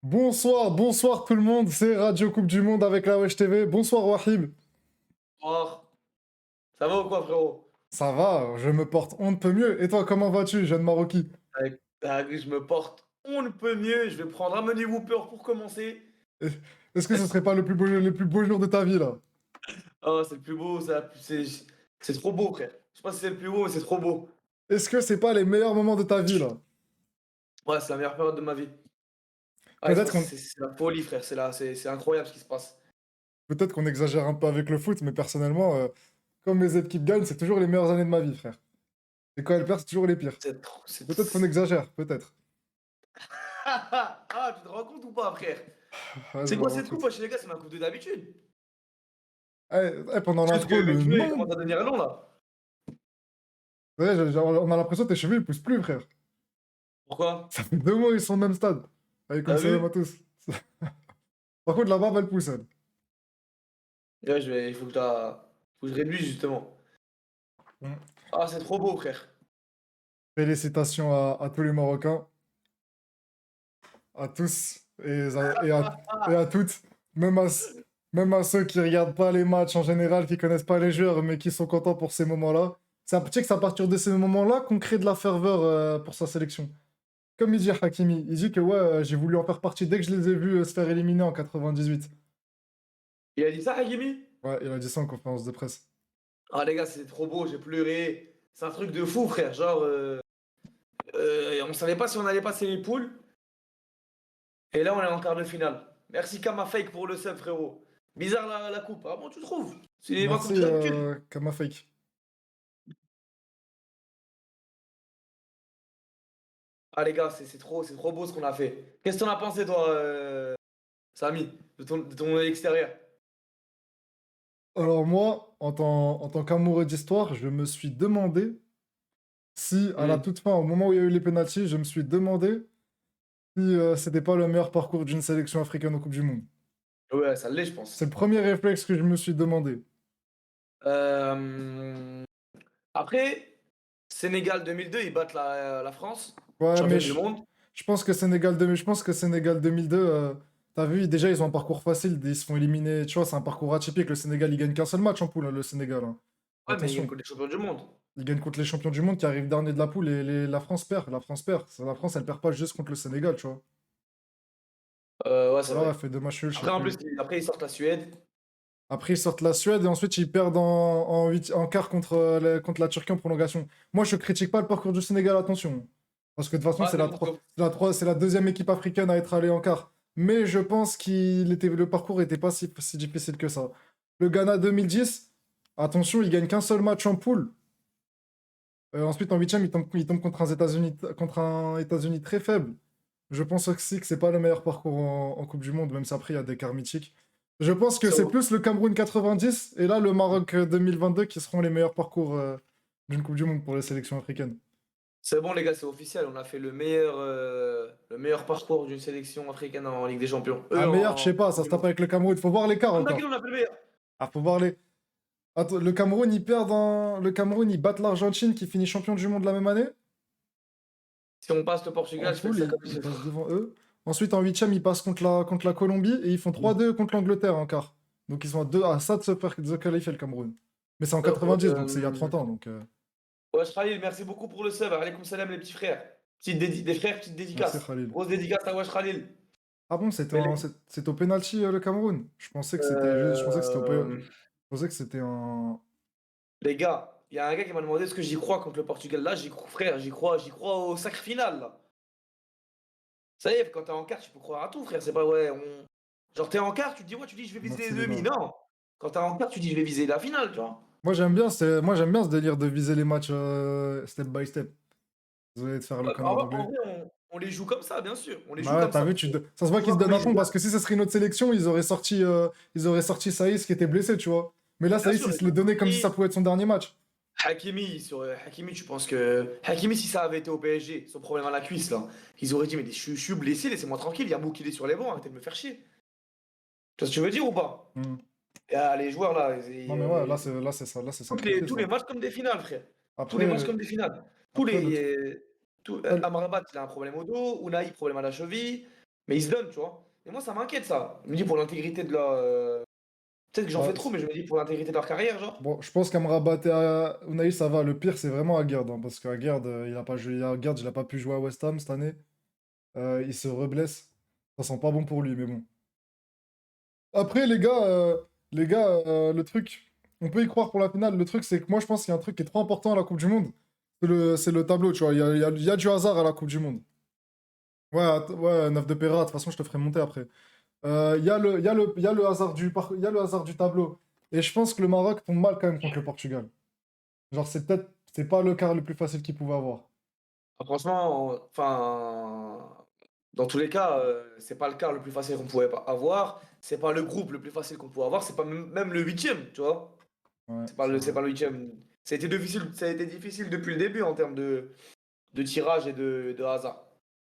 Bonsoir, bonsoir tout le monde, c'est Radio Coupe du Monde avec la Wesh TV. Bonsoir Wahib. Bonsoir. Ça va ou quoi, frérot? Ça va, je me porte on ne peut mieux. Et toi, comment vas-tu, jeune Marocain? Je me porte on ne peut mieux. Je vais prendre un menu Whopper pour commencer. Est-ce que ce serait pas le plus beau jour de ta vie là? Oh, c'est le plus beau, c'est trop beau, frère. Je sais pas si c'est le plus beau, mais c'est trop beau. Est-ce que c'est pas les meilleurs moments de ta vie là? Ouais, c'est la meilleure période de ma vie. Ouais, Peut-être qu'on c'est la folie, frère. C'est incroyable ce qui se passe. peut-être qu'on exagère un peu avec le foot, mais personnellement, comme mes équipes gagnent, c'est toujours les meilleures années de ma vie, frère. Et quand elles perdent, c'est toujours les pires. C'est trop. Peut-être qu'on exagère, peut-être. Ah, tu te rends compte ou pas, frère? Ouais, je C'est me quoi rends cette coupe, compte. wesh, les gars? C'est ma coupe de d'habitude. Pendant Parce que l'intro, le le pneu, il nom. commence à devenir long, là. Ouais, on a l'impression que tes cheveux ils poussent plus, frère. Pourquoi? Ça fait 2 mois, ils sont au même stade. Allez, comme T'as salam à vu? tous. Par contre, la barbe, elle pousse, elle. Ouais, il faut que je réduise, justement. Mm. Ah, c'est trop beau, frère. Félicitations à tous les Marocains, à tous et à toutes, même à, c- même à ceux qui regardent pas les matchs en général, qui connaissent pas les joueurs, mais qui sont contents pour ces moments-là. Tu sais que c'est à partir de ces moments-là qu'on crée de la ferveur pour sa sélection. Comme il dit Hakimi, il dit que ouais, j'ai voulu en faire partie dès que je les ai vus se faire éliminer en 98. Il a dit ça, Hakimi? Ouais, il a dit ça en conférence de presse. Ah les gars, c'est trop beau, j'ai pleuré. C'est un truc de fou, frère. Genre, on savait pas si on allait passer les poules. Et là, on est en quart de finale. Merci Kama Fake pour le sub, frérot. Bizarre la coupe. Ah bon, tu trouves? C'est ma coupe Merci, de d'habitude. Kamafake. Ah les gars, c'est trop beau ce qu'on a fait. Qu'est-ce que t'en as pensé, toi, Samy, de ton extérieur? Alors moi, en tant qu'amoureux d'histoire, je me suis demandé si, à la Hmm. toute fin, au moment où il y a eu les pénaltys, je me suis demandé si c'était pas le meilleur parcours d'une sélection africaine en Coupe du Monde. Ouais, ça l'est, je C'est pense. le premier réflexe que je me suis demandé. Euh, Après, Sénégal 2002, ils battent la France, Ouais, mais championne du monde. je pense que Sénégal 2002, t'as vu, déjà ils ont un parcours facile, ils se font éliminer, tu vois, c'est un parcours atypique. Le Sénégal, il gagne qu'un seul match en poule, hein, le Sénégal, hein. Ouais, mais ils gagnent Attention, contre les champions du monde. il gagne contre les champions du monde qui arrivent dernier de la poule et la France perd. La France perd. La France, elle perd pas juste contre le Sénégal, tu vois. Ouais, c'est Voilà, elle vrai. fait 2 matchs nuls, je sais Après, en plus. plus, après, ils sortent la Suède. Après, ils sortent la Suède et ensuite ils perdent en quart contre, contre la Turquie en prolongation. Moi, je critique pas le parcours du Sénégal, attention. Parce que de toute façon, Ouais, mais bon, c'est la deuxième équipe africaine à être allée en quart. Mais je pense le parcours était pas si difficile que ça. Le Ghana 2010, attention, il gagne qu'un seul match en poule. Ensuite, en huitième, il tombe contre un États-Unis très faible. Je pense aussi que c'est pas le meilleur parcours en Coupe du Monde, même si après il y a des quarts mythiques. Je pense que c'est c'est bon, plus le Cameroun 90 et là le Maroc 2022 qui seront les meilleurs parcours d'une Coupe du Monde pour les sélections africaines. c'est bon, les gars, c'est officiel. On a fait le meilleur parcours d'une sélection africaine en Ligue des Champions. Ah, meilleur, je sais En pas, Coupe ça se du tape Monde. avec le Cameroun. Faut voir l'écart Ah, encore. t'inquiète, on a fait le meilleur. Ah, faut voir les. Attends, le Cameroun, ils battent l'Argentine qui finit champion du monde la même année. Si on passe le En Portugal, je fais le poule, sac à ils pied. passent devant eux. Ensuite, en huitième, ils passent contre la Colombie et ils font 3-2 contre l'Angleterre en quart. Donc ils sont à ça de de se qualifier le Cameroun. Mais c'est en 90, donc c'est il y a 30 ans. Donc, Ouais, Khalil, merci beaucoup pour le sub. Alaykoum salam, les petits frères. Des frères, petite merci dédicace. Khalil. Grosse dédicace à Wesh Khalil. Ah bon, Mais les- c'est au penalty le Cameroun. Je pensais que c'était Euh, je pensais que c'était un. Les gars, il y a un gars qui m'a demandé ce que j'y crois contre le Portugal. Là, j'y crois, frère, j'y crois au sacre final, là. Ça y est, quand t'es en quart, tu peux croire à tout, frère. C'est pas, ouais, genre, t'es en quart, tu te dis, ouais, tu dis, je vais viser Merci les demi. Léna. Non. Quand t'es en quart, tu dis, je vais viser la finale, tu vois. Moi j'aime bien ce délire de viser les matchs step by step. Désolé de faire le connard En d'anglais. vrai, on les joue comme ça, bien sûr. On les joue Bah ouais, comme t'as ça. vu, ça se voit Tu qu'ils se vois donnent comment à ils fond jouent là. parce que si ce serait une autre sélection, ils auraient sorti Saïs qui était blessé, tu vois. Mais là, Bien Saïs, sûr, il les se le donnait comme si ça Hakimi, pouvait être son dernier match. Hakimi, tu penses que. Hakimi, si ça avait été au PSG, son problème à la cuisse, là, ils auraient dit, mais je suis blessé, laissez-moi tranquille, il y a Moukile sur les bancs, arrêtez de me faire chier. Tu vois ce que tu veux dire ou pas? Hmm. Et, les joueurs, là, Non mais ouais, là c'est ça, là c'est tous sacrifice les là. matchs comme des finales, frère. Tous les matchs Après, comme des finales. Tous après les. Tout, là, Amrabat, il a un problème au dos. Unai, problème à la cheville. Mais ils se donnent, tu vois. Et moi, ça m'inquiète, ça. Je me dis pour l'intégrité de la. Peut-être que j'en fais Ouais, trop, mais je me dis pour l'intégrité de leur carrière, genre. bon, je pense qu'Amrabat et Unai, ça va. Le pire, c'est vraiment Aguerd, hein, parce qu'Aguerd, il a pas joué. Aguerd, il a pas pu jouer à West Ham cette année. Il se reblesse. Ça sent pas bon pour lui, mais bon. Après, le truc, on peut y croire pour la finale. Le truc, c'est que moi, je pense qu'il y a un truc qui est trop important à la Coupe du Monde. C'est le tableau, tu vois. Il y a du hasard à la Coupe du Monde. Ouais, ouais, 9 de Pereira, de toute façon, je te ferai monter après. Il y a le hasard du tableau. Et je pense que le Maroc tombe mal quand même contre le Portugal. Genre, c'est pas le quart le plus facile qu'il pouvait avoir. Ah, franchement, enfin. Dans tous les cas, c'est pas le quart le plus facile qu'on pouvait pas avoir. C'est pas le groupe le plus facile qu'on pouvait avoir. C'est pas même le huitième, tu vois. Ouais, C'est pas c'est le, vrai. c'est pas le huitième. Ça a été difficile depuis le début en termes de tirage et de hasard.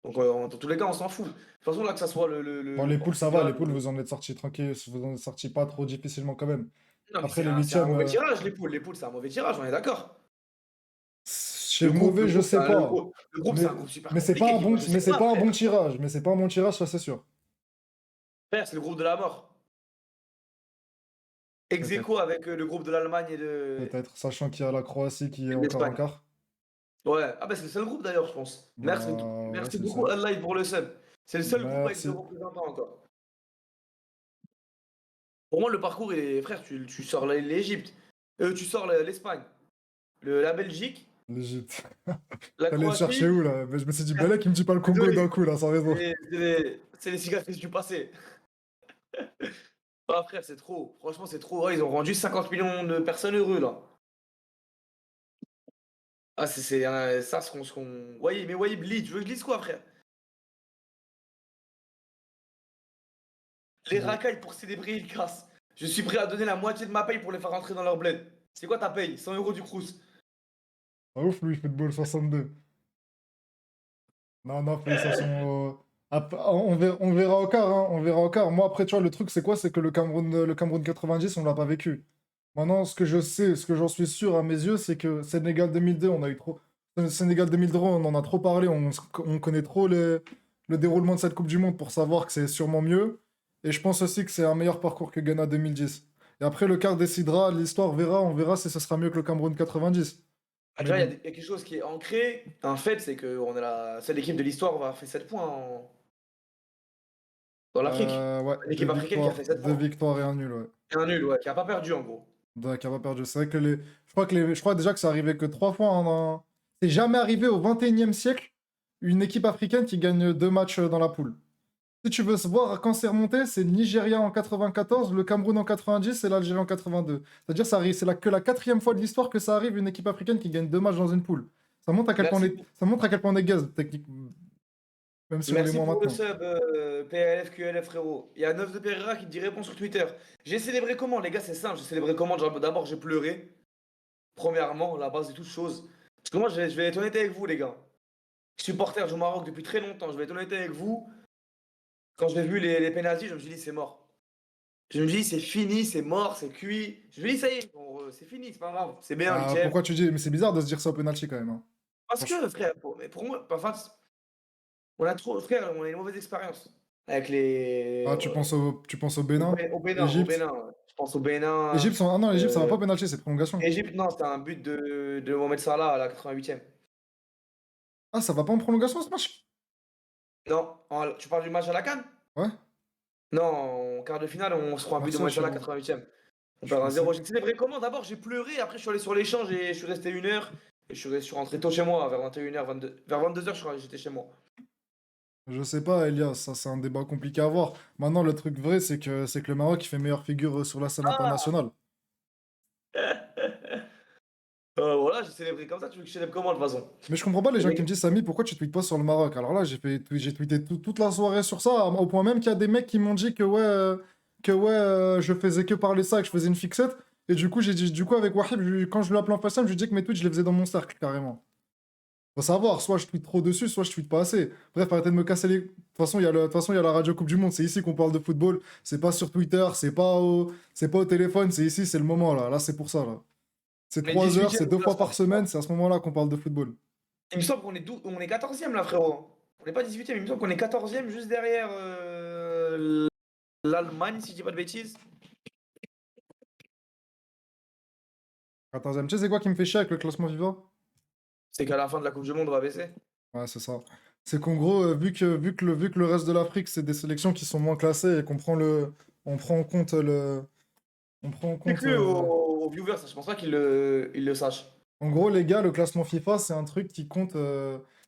Donc, dans tous les cas, on s'en fout. De toute façon, là, que ça soit Bon, le les poules, ça va. Portugal. Les poules, vous en êtes sortis tranquille. Vous en êtes sortis pas trop difficilement quand même. Non, mais Après, c'est les un huitièmes, mauvais tirage, les poules. Les poules, c'est un mauvais tirage, on est d'accord. c'est mauvais, je sais Le pas. groupe, le groupe, c'est Mais, un groupe super mais c'est pas compliqué un qui va bon, je mais sais c'est quoi, pas un bon frère. tirage. Mais c'est pas un bon tirage, ça c'est sûr. Frère, c'est le groupe de la mort. Ex Peut-être. aequo avec le groupe de l'Allemagne Peut-être. Sachant qu'il y a la Croatie qui est et de encore en l'Espagne. quart. Ouais, ah bah c'est le seul groupe d'ailleurs, je pense. Merci, Bah ouais, merci c'est le beaucoup, seul. Allah, pour le sub. C'est le seul groupe avec deux Merci. représentants encore. Pour moi, le parcours, frère, tu sors l'Égypte, tu sors l'Espagne, la Belgique, L'Égypte. la T'allais le chercher Croatie. où là? Mais je me suis dit, Frère, Belek, il me dit pas le Congo désolé, d'un coup là, sans raison. c'est les cicatrices du passé. Ah frère, c'est trop. Franchement, c'est trop. Ouais, ils ont rendu 50 millions de personnes heureux là. Ah, ça, ce qu'on. Voyez, mais voyez, lis, tu veux que je lise quoi, frère? Les Bon, racailles pour célébrer, ils cassent. Je suis prêt à donner la moitié de ma paye pour les faire rentrer dans leur bled. C'est quoi ta paye? 100 € du Crous. pas ouf lui, football 62. Non, non, félicitations. On verra au quart, hein, on verra au quart. Moi, après, tu vois, le truc, c'est quoi? C'est que le Cameroun 90, on l'a pas vécu. Maintenant, ce que je sais, ce que j'en suis sûr à mes yeux, c'est que Sénégal 2002, on a eu trop. Sénégal 2003, on en a trop parlé, on connaît trop le déroulement de cette Coupe du Monde pour savoir que c'est sûrement mieux. Et je pense aussi que c'est un meilleur parcours que Ghana 2010. Et après, le quart décidera, l'histoire verra, on verra si ce sera mieux que le Cameroun 90. Ah, tu Mais vois, bon. il y a quelque chose qui est ancré. Un fait, c'est qu'on est la seule équipe de l'histoire à avoir fait 7 points dans l'Afrique. Ouais, deux L'équipe africaine qui a victoires, fait 7 deux points. victoires et un nul, ouais. Et un nul, ouais, qui a pas perdu en gros. Qui a pas perdu. C'est vrai que je crois déjà que ça arrivait que 3 fois. C'est jamais arrivé au 21e siècle une équipe africaine qui gagne 2 matchs dans la poule. Si tu veux se voir quand c'est remonté, c'est le Nigeria en 94, le Cameroun en 90 et l'Algérie en 82. C'est-à-dire ça arrive, que la quatrième fois de l'histoire que ça arrive une équipe africaine qui gagne 2 matchs dans une poule. Ça montre à quel point on Merci, est, ça montre à quel point on est gaze, technique, même si on l'est merci moins pour le maintenant. sub, PLF, QLF, frérot. Il y a 9 de Pereira qui te dit répond sur Twitter. J'ai célébré comment, les gars? C'est simple. J'ai célébré comment? Genre, d'abord, j'ai pleuré. Premièrement, la base de toute chose. Parce que moi, je vais être honnête avec vous, les gars. Supporter du Maroc depuis très longtemps, je vais être honnête avec vous. Quand j'ai vu les pénaltys, je me suis dit, c'est mort. Je me suis dit, c'est fini, c'est mort, c'est cuit. Je me suis dit, ça y est, bon, c'est fini, c'est pas grave. C'est bien, Ah, huitième. pourquoi tu dis? Mais c'est bizarre de se dire ça au penalty quand même, hein. Parce Franchement. que, frère, mais pour moi, enfin, on a trop, frère, on a une mauvaise expérience. Avec les. Ah, tu penses au Bénin, Au Bénin, au Égypte. Bénin. Ouais. Je pense au Bénin. Égypte, ah non, l'Égypte, ça va Euh, pas au penalty, c'est prolongation. Égypte, non, c'était un but de Mohamed Salah à la 88e. Ah, ça va pas en prolongation ce match? Non, tu parles du match à la CAN? Ouais, Non, en quart de finale, on se prend un but de Barça, Mohamed Salah à Chiro. 88e. On Je perd un pensais 0. que. J'ai célébré comment? D'abord, j'ai pleuré, après je suis allé sur l'échange et je suis resté 1 heure. Et je suis rentré tôt chez moi, vers 21h, 22. Vers 22h, j'étais chez moi. Je sais pas, Elias, ça c'est un débat compliqué à voir. Maintenant, le truc vrai, c'est que le Maroc il fait meilleure figure sur la scène Ah! internationale. Voilà, j'ai célébré comme ça, tu veux que je célèbre comment de toute façon? Mais je comprends pas les Les gens qui me mecs- disent, Samy, pourquoi tu tweets pas sur le Maroc? Alors là, j'ai tweeté toute la soirée sur ça, au point même qu'il y a des mecs qui m'ont dit que ouais, je faisais que parler ça, que je faisais une fixette. Et du coup, j'ai dit, du coup, avec Wahib, quand je lui appelé en FaceTime, je lui ai dit que mes tweets, je les faisais dans mon cercle, carrément. Faut savoir, soit je tweete trop dessus, soit je tweete pas assez. Bref, arrêtez de me casser les. De toute façon, de toute façon, il y a la radio Coupe du Monde. C'est ici qu'on parle de football. C'est pas sur Twitter, c'est pas au téléphone, c'est ici, c'est le moment là. Là, c'est pour ça là. C'est On est 3 heures, 18e c'est au 2 fois classement, par je crois. semaine, c'est à ce moment-là qu'on parle de football. Il me semble qu'on est 14e là, frérot. On n'est pas 18e, il me semble qu'on est 14e, juste derrière l'Allemagne, si je dis pas de bêtises. 14e. Tu sais, c'est quoi qui me fait chier avec le classement FIFA? C'est qu'à la fin de la Coupe du Monde, on va baisser. Ouais, c'est ça. C'est qu'en gros, vu que le reste de l'Afrique, c'est des sélections qui sont moins classées et on prend en compte on prend en compte, Explique-le aux viewers, ça, je pense pas qu'ils le sachent. en gros, les gars, le classement FIFA, c'est un truc qui compte,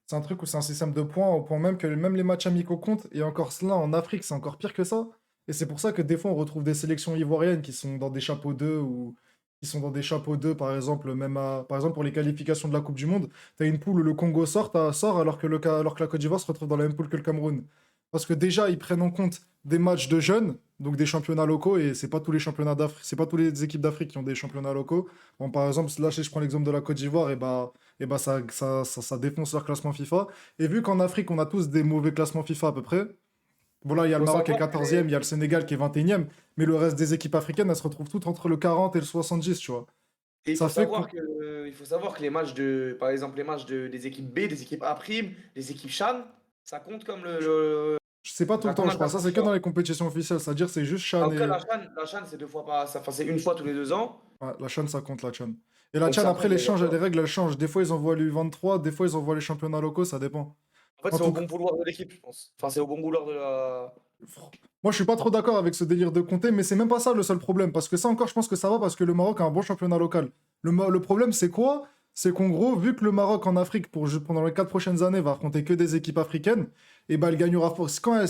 c'est un truc où c'est un système de points au point même que même les matchs amicaux comptent. Et encore cela, en Afrique, c'est encore pire que ça. Et c'est pour ça que des fois, on retrouve des sélections ivoiriennes qui sont dans des chapeaux 2 ou qui sont dans des chapeaux 2, par exemple, par exemple, pour les qualifications de la Coupe du Monde, tu as une poule où le Congo sort alors que, alors que la Côte d'Ivoire se retrouve dans la même poule que le Cameroun. Parce que déjà, ils prennent en compte des matchs de jeunes, donc des championnats locaux, et c'est pas tous les championnats d'Afrique, c'est pas toutes les équipes d'Afrique qui ont des championnats locaux. Bon, par exemple, là, si je prends l'exemple de la Côte d'Ivoire, et bah ça défonce leur classement FIFA. Et vu qu'en Afrique, on a tous des mauvais classements FIFA à peu près, voilà, il y a le Faut Maroc qui est savoir que 14e, il y a le Sénégal qui est 21e, mais le reste des équipes africaines, elles se retrouvent toutes entre le 40 et le 70, tu vois. Et Ça fait qu'on... il faut savoir que les matchs de, par exemple, les matchs des équipes B, des équipes A', des équipes CHAN, ça compte comme C'est pas tout ça le temps, compte je un crois. Ça, classement c'est que FIFA. dans les compétitions officielles. C'est-à-dire, c'est juste Chan Après, et... la CHAN, c'est 2 fois par, enfin, c'est une fois tous les 2 ans. Ouais, la Chan, ça compte, la Chan. Et la Donc Chan, ça après, compte, les les fois. règles, elles changent. Des fois, ils envoient l'U23, des fois, ils envoient les championnats locaux, ça dépend. En fait, En c'est au tout cas, bon vouloir de l'équipe, je pense. Enfin, c'est au bon vouloir de la. moi, je suis pas trop d'accord avec ce délire de compter, mais c'est même pas ça le seul problème. Parce que ça encore, je pense que ça va parce que le Maroc a un bon championnat local. Le problème, c'est quoi? C'est qu'en gros, vu que le Maroc en Afrique, pendant les 4 prochaines années, va affronter que des équipes africaines, et ben elle gagnera,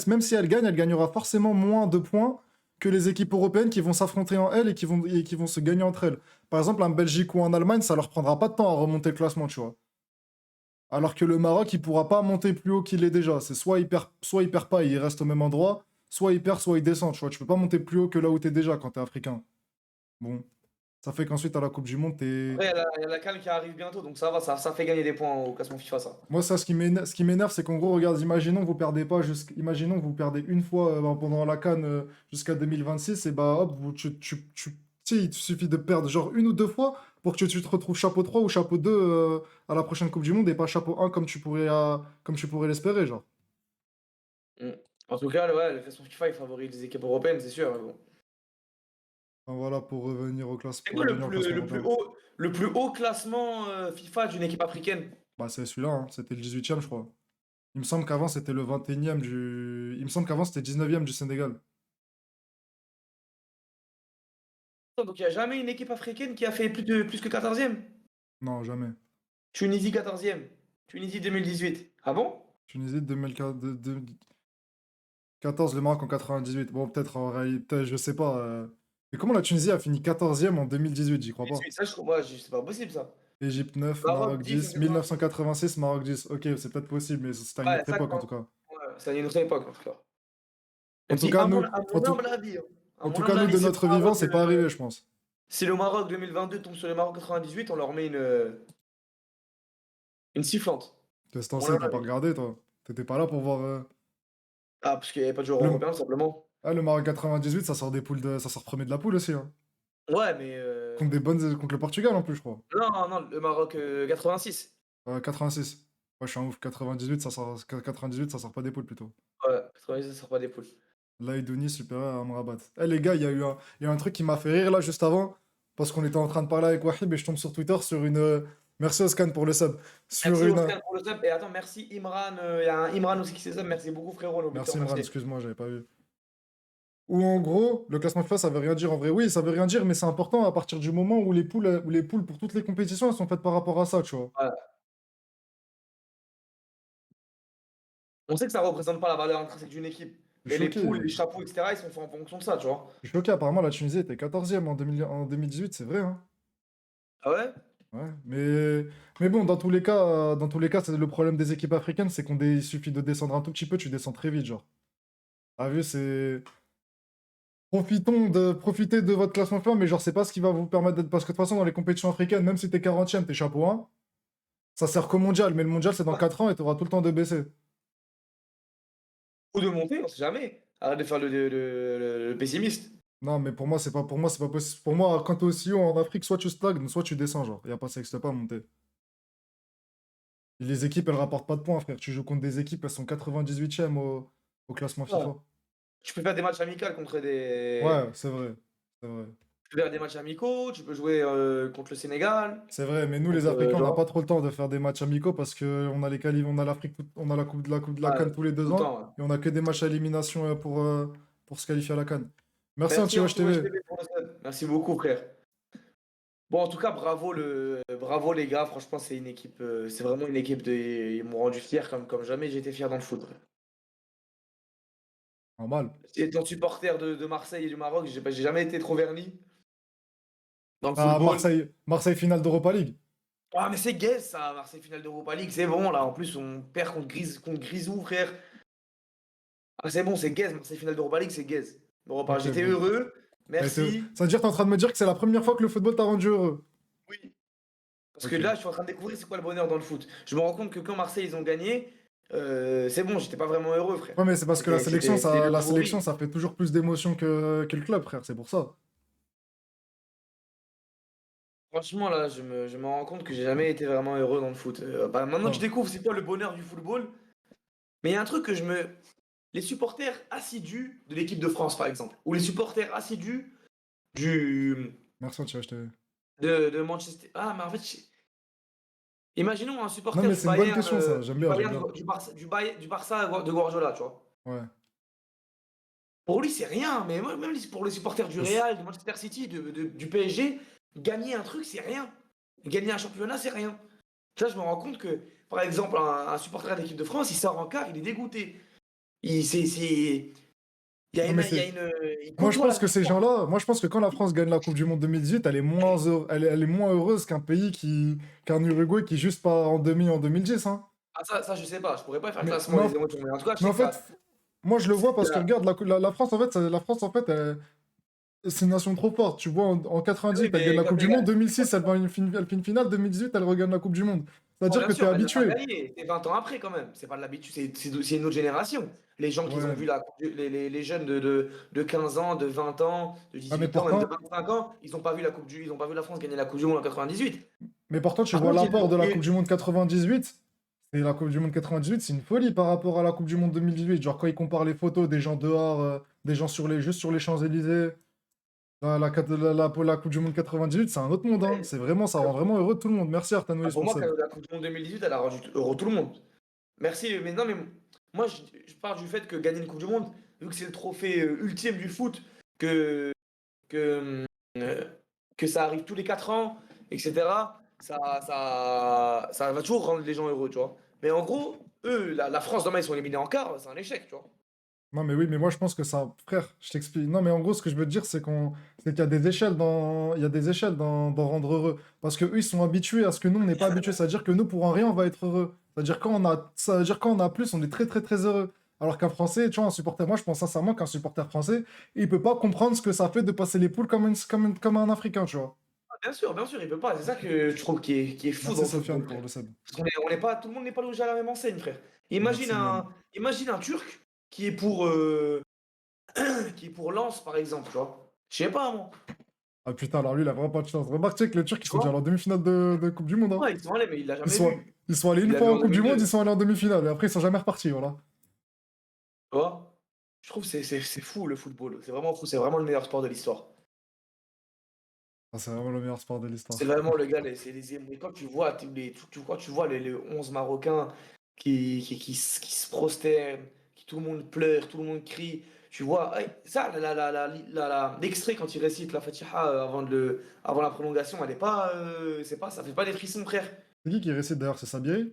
même si elle gagnera forcément moins de points que les équipes européennes qui vont s'affronter en elles et qui vont se gagner entre elles. Par exemple, en Belgique ou en Allemagne, ça leur prendra pas de temps à remonter le classement, tu vois. Alors que le Maroc, il pourra pas monter plus haut qu'il est déjà. C'est soit il perd pas et il reste au même endroit, soit il perd, soit il descend. Tu vois, tu peux pas monter plus haut que là où t'es déjà quand t'es africain. Bon, ça fait qu'ensuite à la Coupe du Monde, t'es. Après, il y a la CAN qui arrive bientôt, donc ça va, ça fait gagner des points au classement FIFA, ça. Moi, ça, ce qui m'énerve, c'est qu'en gros, regarde, imaginons que vous perdez une fois pendant la CAN jusqu'à 2026, et bah hop, tu sais, il te suffit de perdre genre une ou deux fois pour que tu te retrouves chapeau 3 ou chapeau 2 à la prochaine Coupe du Monde et pas chapeau 1 comme tu pourrais l'espérer, genre. Mm. En tout cas, ouais, le classement FIFA, il favorise les équipes européennes, c'est sûr. Mais bon. Enfin, voilà, C'est pour quoi le revenir au plus, classement le plus européen. haut, le plus haut classement FIFA d'une équipe africaine? Bah, c'est celui-là, hein, c'était le 18e, je crois. Il me semble qu'avant, c'était le 21e Il me semble qu'avant, c'était 19e du Sénégal. Donc, il n'y a jamais une équipe africaine qui a fait plus que 14e. Non, jamais. Tunisie 14e. Tunisie 2018. Ah bon? Tunisie 2014, le Maroc en 98. Bon, peut-être en réalité, je sais pas. Mais comment la Tunisie a fini 14e en 2018? J'y crois pas. 18, ça, je trouve, moi, c'est pas possible, ça. Égypte 9, Maroc Maroc 10 en 10, 86. 1986, Maroc 10. Ok, c'est peut-être possible, mais c'était à une Ouais, autre ça, époque en tout cas. ouais, c'est une autre époque, en tout cas. En Même tout si, cas, à mon, nous, à en mon tout, humble avis, hein, à en mon tout cas, humble nous, avis, de notre vivant, c'est pas arrivé, je pense. Si le Maroc 2022 tombe sur le Maroc 98, on leur met une sifflante. Qu'est-ce que À t'en mon sais? humble T'as pas avis. regardé, toi? T'étais pas là pour voir. Ah, parce qu'il n'y avait pas de joueur Le... européen, tout simplement. Ah, le Maroc 98, ça sort des poules ça sort premier de la poule aussi, hein. Ouais, mais. Contre le Portugal en plus, je crois. Non, non, le Maroc 86. 86. Ouais, je suis un ouf. 98, ça sort pas des poules plutôt. Ouais, 86, ça sort pas des poules. Laïdouni supérieur à Amrabat. Eh les gars, il y a un truc qui m'a fait rire là juste avant, parce qu'on était en train de parler avec Wahib et je tombe sur Twitter sur une. Merci Oscan pour le sub. Sur Merci une. Oscar pour le sub. Et attends, merci Imran. Il y a un Imran aussi qui s'est sub. Merci beaucoup, frérot. On a oublié de te Merci Imran, remercier. excuse-moi, j'avais pas vu. Ou en gros, le classement FIFA, ça veut rien dire en vrai. Oui, ça veut rien dire, mais c'est important à partir du moment où les poules pour toutes les compétitions, elles sont faites par rapport à ça, tu vois. Ouais. On sait que ça représente pas la valeur intrinsèque d'une équipe. Je suis Mais les choqué. poules, les chapeaux, etc., ils sont faits en fonction de ça, tu vois. Je suis choqué, apparemment la Tunisie était 14e en 2018, c'est vrai, hein. Ah ouais? Ouais, mais bon, dans tous les cas, c'est le problème des équipes africaines, c'est il suffit de descendre un tout petit peu, tu descends très vite, genre. Ah vu, c'est. Profitez de votre classement FIFA, mais genre, c'est pas ce qui va vous permettre d'être. Parce que de toute façon, dans les compétitions africaines, même si t'es 40e, t'es chapeau 1, ça sert qu'au mondial, mais le mondial, c'est dans Ouais. 4 ans et t'auras tout le temps de baisser. Ou de monter, on sait jamais. Arrête de faire le pessimiste. Non, mais pour moi, c'est pas possible. Pour moi, quand t'es aussi haut en Afrique, soit tu stagnes, soit tu descends, genre. Y a pas, ça existe pas à monter. Les équipes, elles rapportent pas de points, frère. Tu joues contre des équipes, elles sont 98e au classement Ouais. FIFA. Tu peux faire des matchs amicaux contre des. Ouais, c'est vrai. C'est vrai. Tu peux faire des matchs amicaux, tu peux jouer contre le Sénégal, C'est vrai, mais nous, les contre Africains, on n'a pas genre. trop le temps de faire des matchs amicaux parce qu'on a les on a l'Afrique, on a la Ouais, CAN tous les deux tout le ans temps. Ouais. et on a que des matchs à élimination pour se qualifier à la CAN. Merci, Merci Anti-Wesh Anti-Wesh TV. TV pour le sub. Merci beaucoup, frère. Bon, en tout cas, bravo les gars. Franchement, c'est une équipe, c'est vraiment une équipe de. Ils m'ont rendu fier comme jamais j'ai été fier dans le foot. Normal. Étant supporter de Marseille et du Maroc, j'ai jamais été trop verni dans le Ah, football. Marseille finale d'Europa League. Ah, mais c'est gaze ça, Marseille finale d'Europa League, c'est bon là. En plus, on perd contre Grisou, frère. Ah, c'est bon, c'est gaze. Marseille finale d'Europa League, c'est gaze. Europa, Ok, j'étais bon. heureux. Merci. Ça veut dire que t'es en train de me dire que c'est la première fois que le football t'a rendu heureux. Oui. Parce que Ok. là, je suis en train de découvrir c'est quoi le bonheur dans le foot. Je me rends compte que quand Marseille ils ont gagné, c'est bon, j'étais pas vraiment heureux, frère. Ouais, mais c'est parce que C'était la sélection, l'euphorie. ça fait toujours plus d'émotion que le club, frère. C'est pour ça. Franchement, là, je me rends compte que j'ai jamais été vraiment heureux dans le foot. Bah, maintenant que je Non. découvre c'est quoi le bonheur du football, mais il y a un truc que je me. Les supporters assidus de l'équipe de France, par exemple, ou les supporters assidus du, Merci, Anti-Wesh TV. de Manchester. Ah, mais en fait, imaginons un Non, supporter mais du c'est une bonne Bayern, question, ça. J'aime bien, j'aime bien. Du Barça de Guardiola, tu vois. Ouais. Pour lui, c'est rien, mais même pour les supporters du Real, de Manchester City, du PSG, gagner un truc, c'est rien. Gagner un championnat, c'est rien. Là, je me rends compte que, par exemple, un supporter de l'équipe de France, il sort en quart, il est dégoûté. Il y a Non, une, mais il y a c'est. une, il Moi, je côtoie la pense que ces victoire. gens-là, moi, je pense que quand la France gagne la Coupe du Monde 2018, elle est moins heureuse qu'un qu'un Uruguay qui juste part en demi en 2010, hein. Ah, ça, je sais pas. Je pourrais pas faire le Mais, classement mais, des en, émotions. Mais en tout cas, je mais sais en que fait, ça. moi, je le vois parce que la- regarde, la France, en fait, c'est une nation trop forte. Tu vois, en Oui, 98, elle gagne mais la Coupe du Monde. 2006, elle quand- fait une finale. 2018, elle regagne la Coupe du Monde. bon, C'est-à-dire bien que tu es sûr, mais elle l'a pas habitué. gagné. C'est 20 ans après, quand même. C'est pas de l'habitude. C'est une autre génération. Les gens qui ont Ouais. vu les jeunes de 15 ans, de 20 ans, de Ah, 18 ans, même de 25 ans, ils ont pas vu la France gagner la Coupe du Monde en 98. mais pourtant, tu Par vois contre, l'apport de la Coupe du Monde 98. Et la Coupe du Monde 98, c'est une folie par rapport à la Coupe du Monde 2018. Genre, quand ils comparent les photos des gens dehors, des gens juste sur les Champs-Élysées, la Coupe du Monde 98, c'est un autre monde, hein. C'est vraiment, ça rend vraiment heureux tout le monde. Merci ah, Artanoïs pour pour le moi, sub. la Coupe du Monde 2018, elle a rendu heureux tout le monde. Merci, mais non, mais moi, je pars du fait que gagner une Coupe du Monde, vu que c'est le trophée ultime du foot, que, que, euh, que ça arrive tous les 4 ans, etc., ça va toujours rendre les gens heureux, tu vois. Mais en gros, eux, la France, demain, ils sont éliminés en quart, c'est un échec, tu vois. Non, mais oui, mais moi je pense que ça. Frère, je t'explique. Non, mais en gros, ce que je veux te dire, c'est qu'il y a des échelles il y a des échelles dans rendre heureux. Parce que eux, ils sont habitués à ce que nous, on n'est pas habitués. C'est-à-dire que nous, pour un rien, on va être heureux. C'est-à-dire quand on a plus, on est très, très, très heureux. Alors qu'un Français, tu vois, un supporter, moi je pense sincèrement qu'un supporter français, il peut pas comprendre ce que ça fait de passer les poules comme un Africain, tu vois. Ah, bien sûr, il peut pas. C'est ça que je trouve qui est fou dans Merci le football, Sofiane pour frère. le sub. Parce on est pas, tout le monde n'est pas logé à la même enseigne, frère. Imagine Merci même. imagine un Turc qui est qui est pour Lens, par exemple, tu vois. Je sais pas, moi. Ah putain, alors lui, il a vraiment pas de chance. Remarque, tu sais que les Turcs, ils Tu sont déjà allés vois? en demi-finale de Coupe du Monde, hein. Ouais, ils sont allés, mais il l'a Ils jamais sont, vu. ils sont allés une Il l'a fois vu en en Coupe du Monde, ils 2002. sont allés en demi-finale. Et après, ils sont jamais repartis, voilà. Tu vois? Je trouve que c'est fou, le football. C'est vraiment fou. C'est vraiment le meilleur sport de l'histoire. Ah, c'est vraiment le meilleur sport de C'est l'histoire. vraiment le gars, c'est les et quand tu vois, quand tu vois les 11 Marocains qui se prosternent, qui tout le monde pleure, tout le monde crie, tu vois, ouais, ça, l'extrait quand il récite la Fatiha avant la prolongation, elle est pas, c'est pas, ça fait pas des frissons, frère. C'est qui récite d'ailleurs? C'est Sabiri?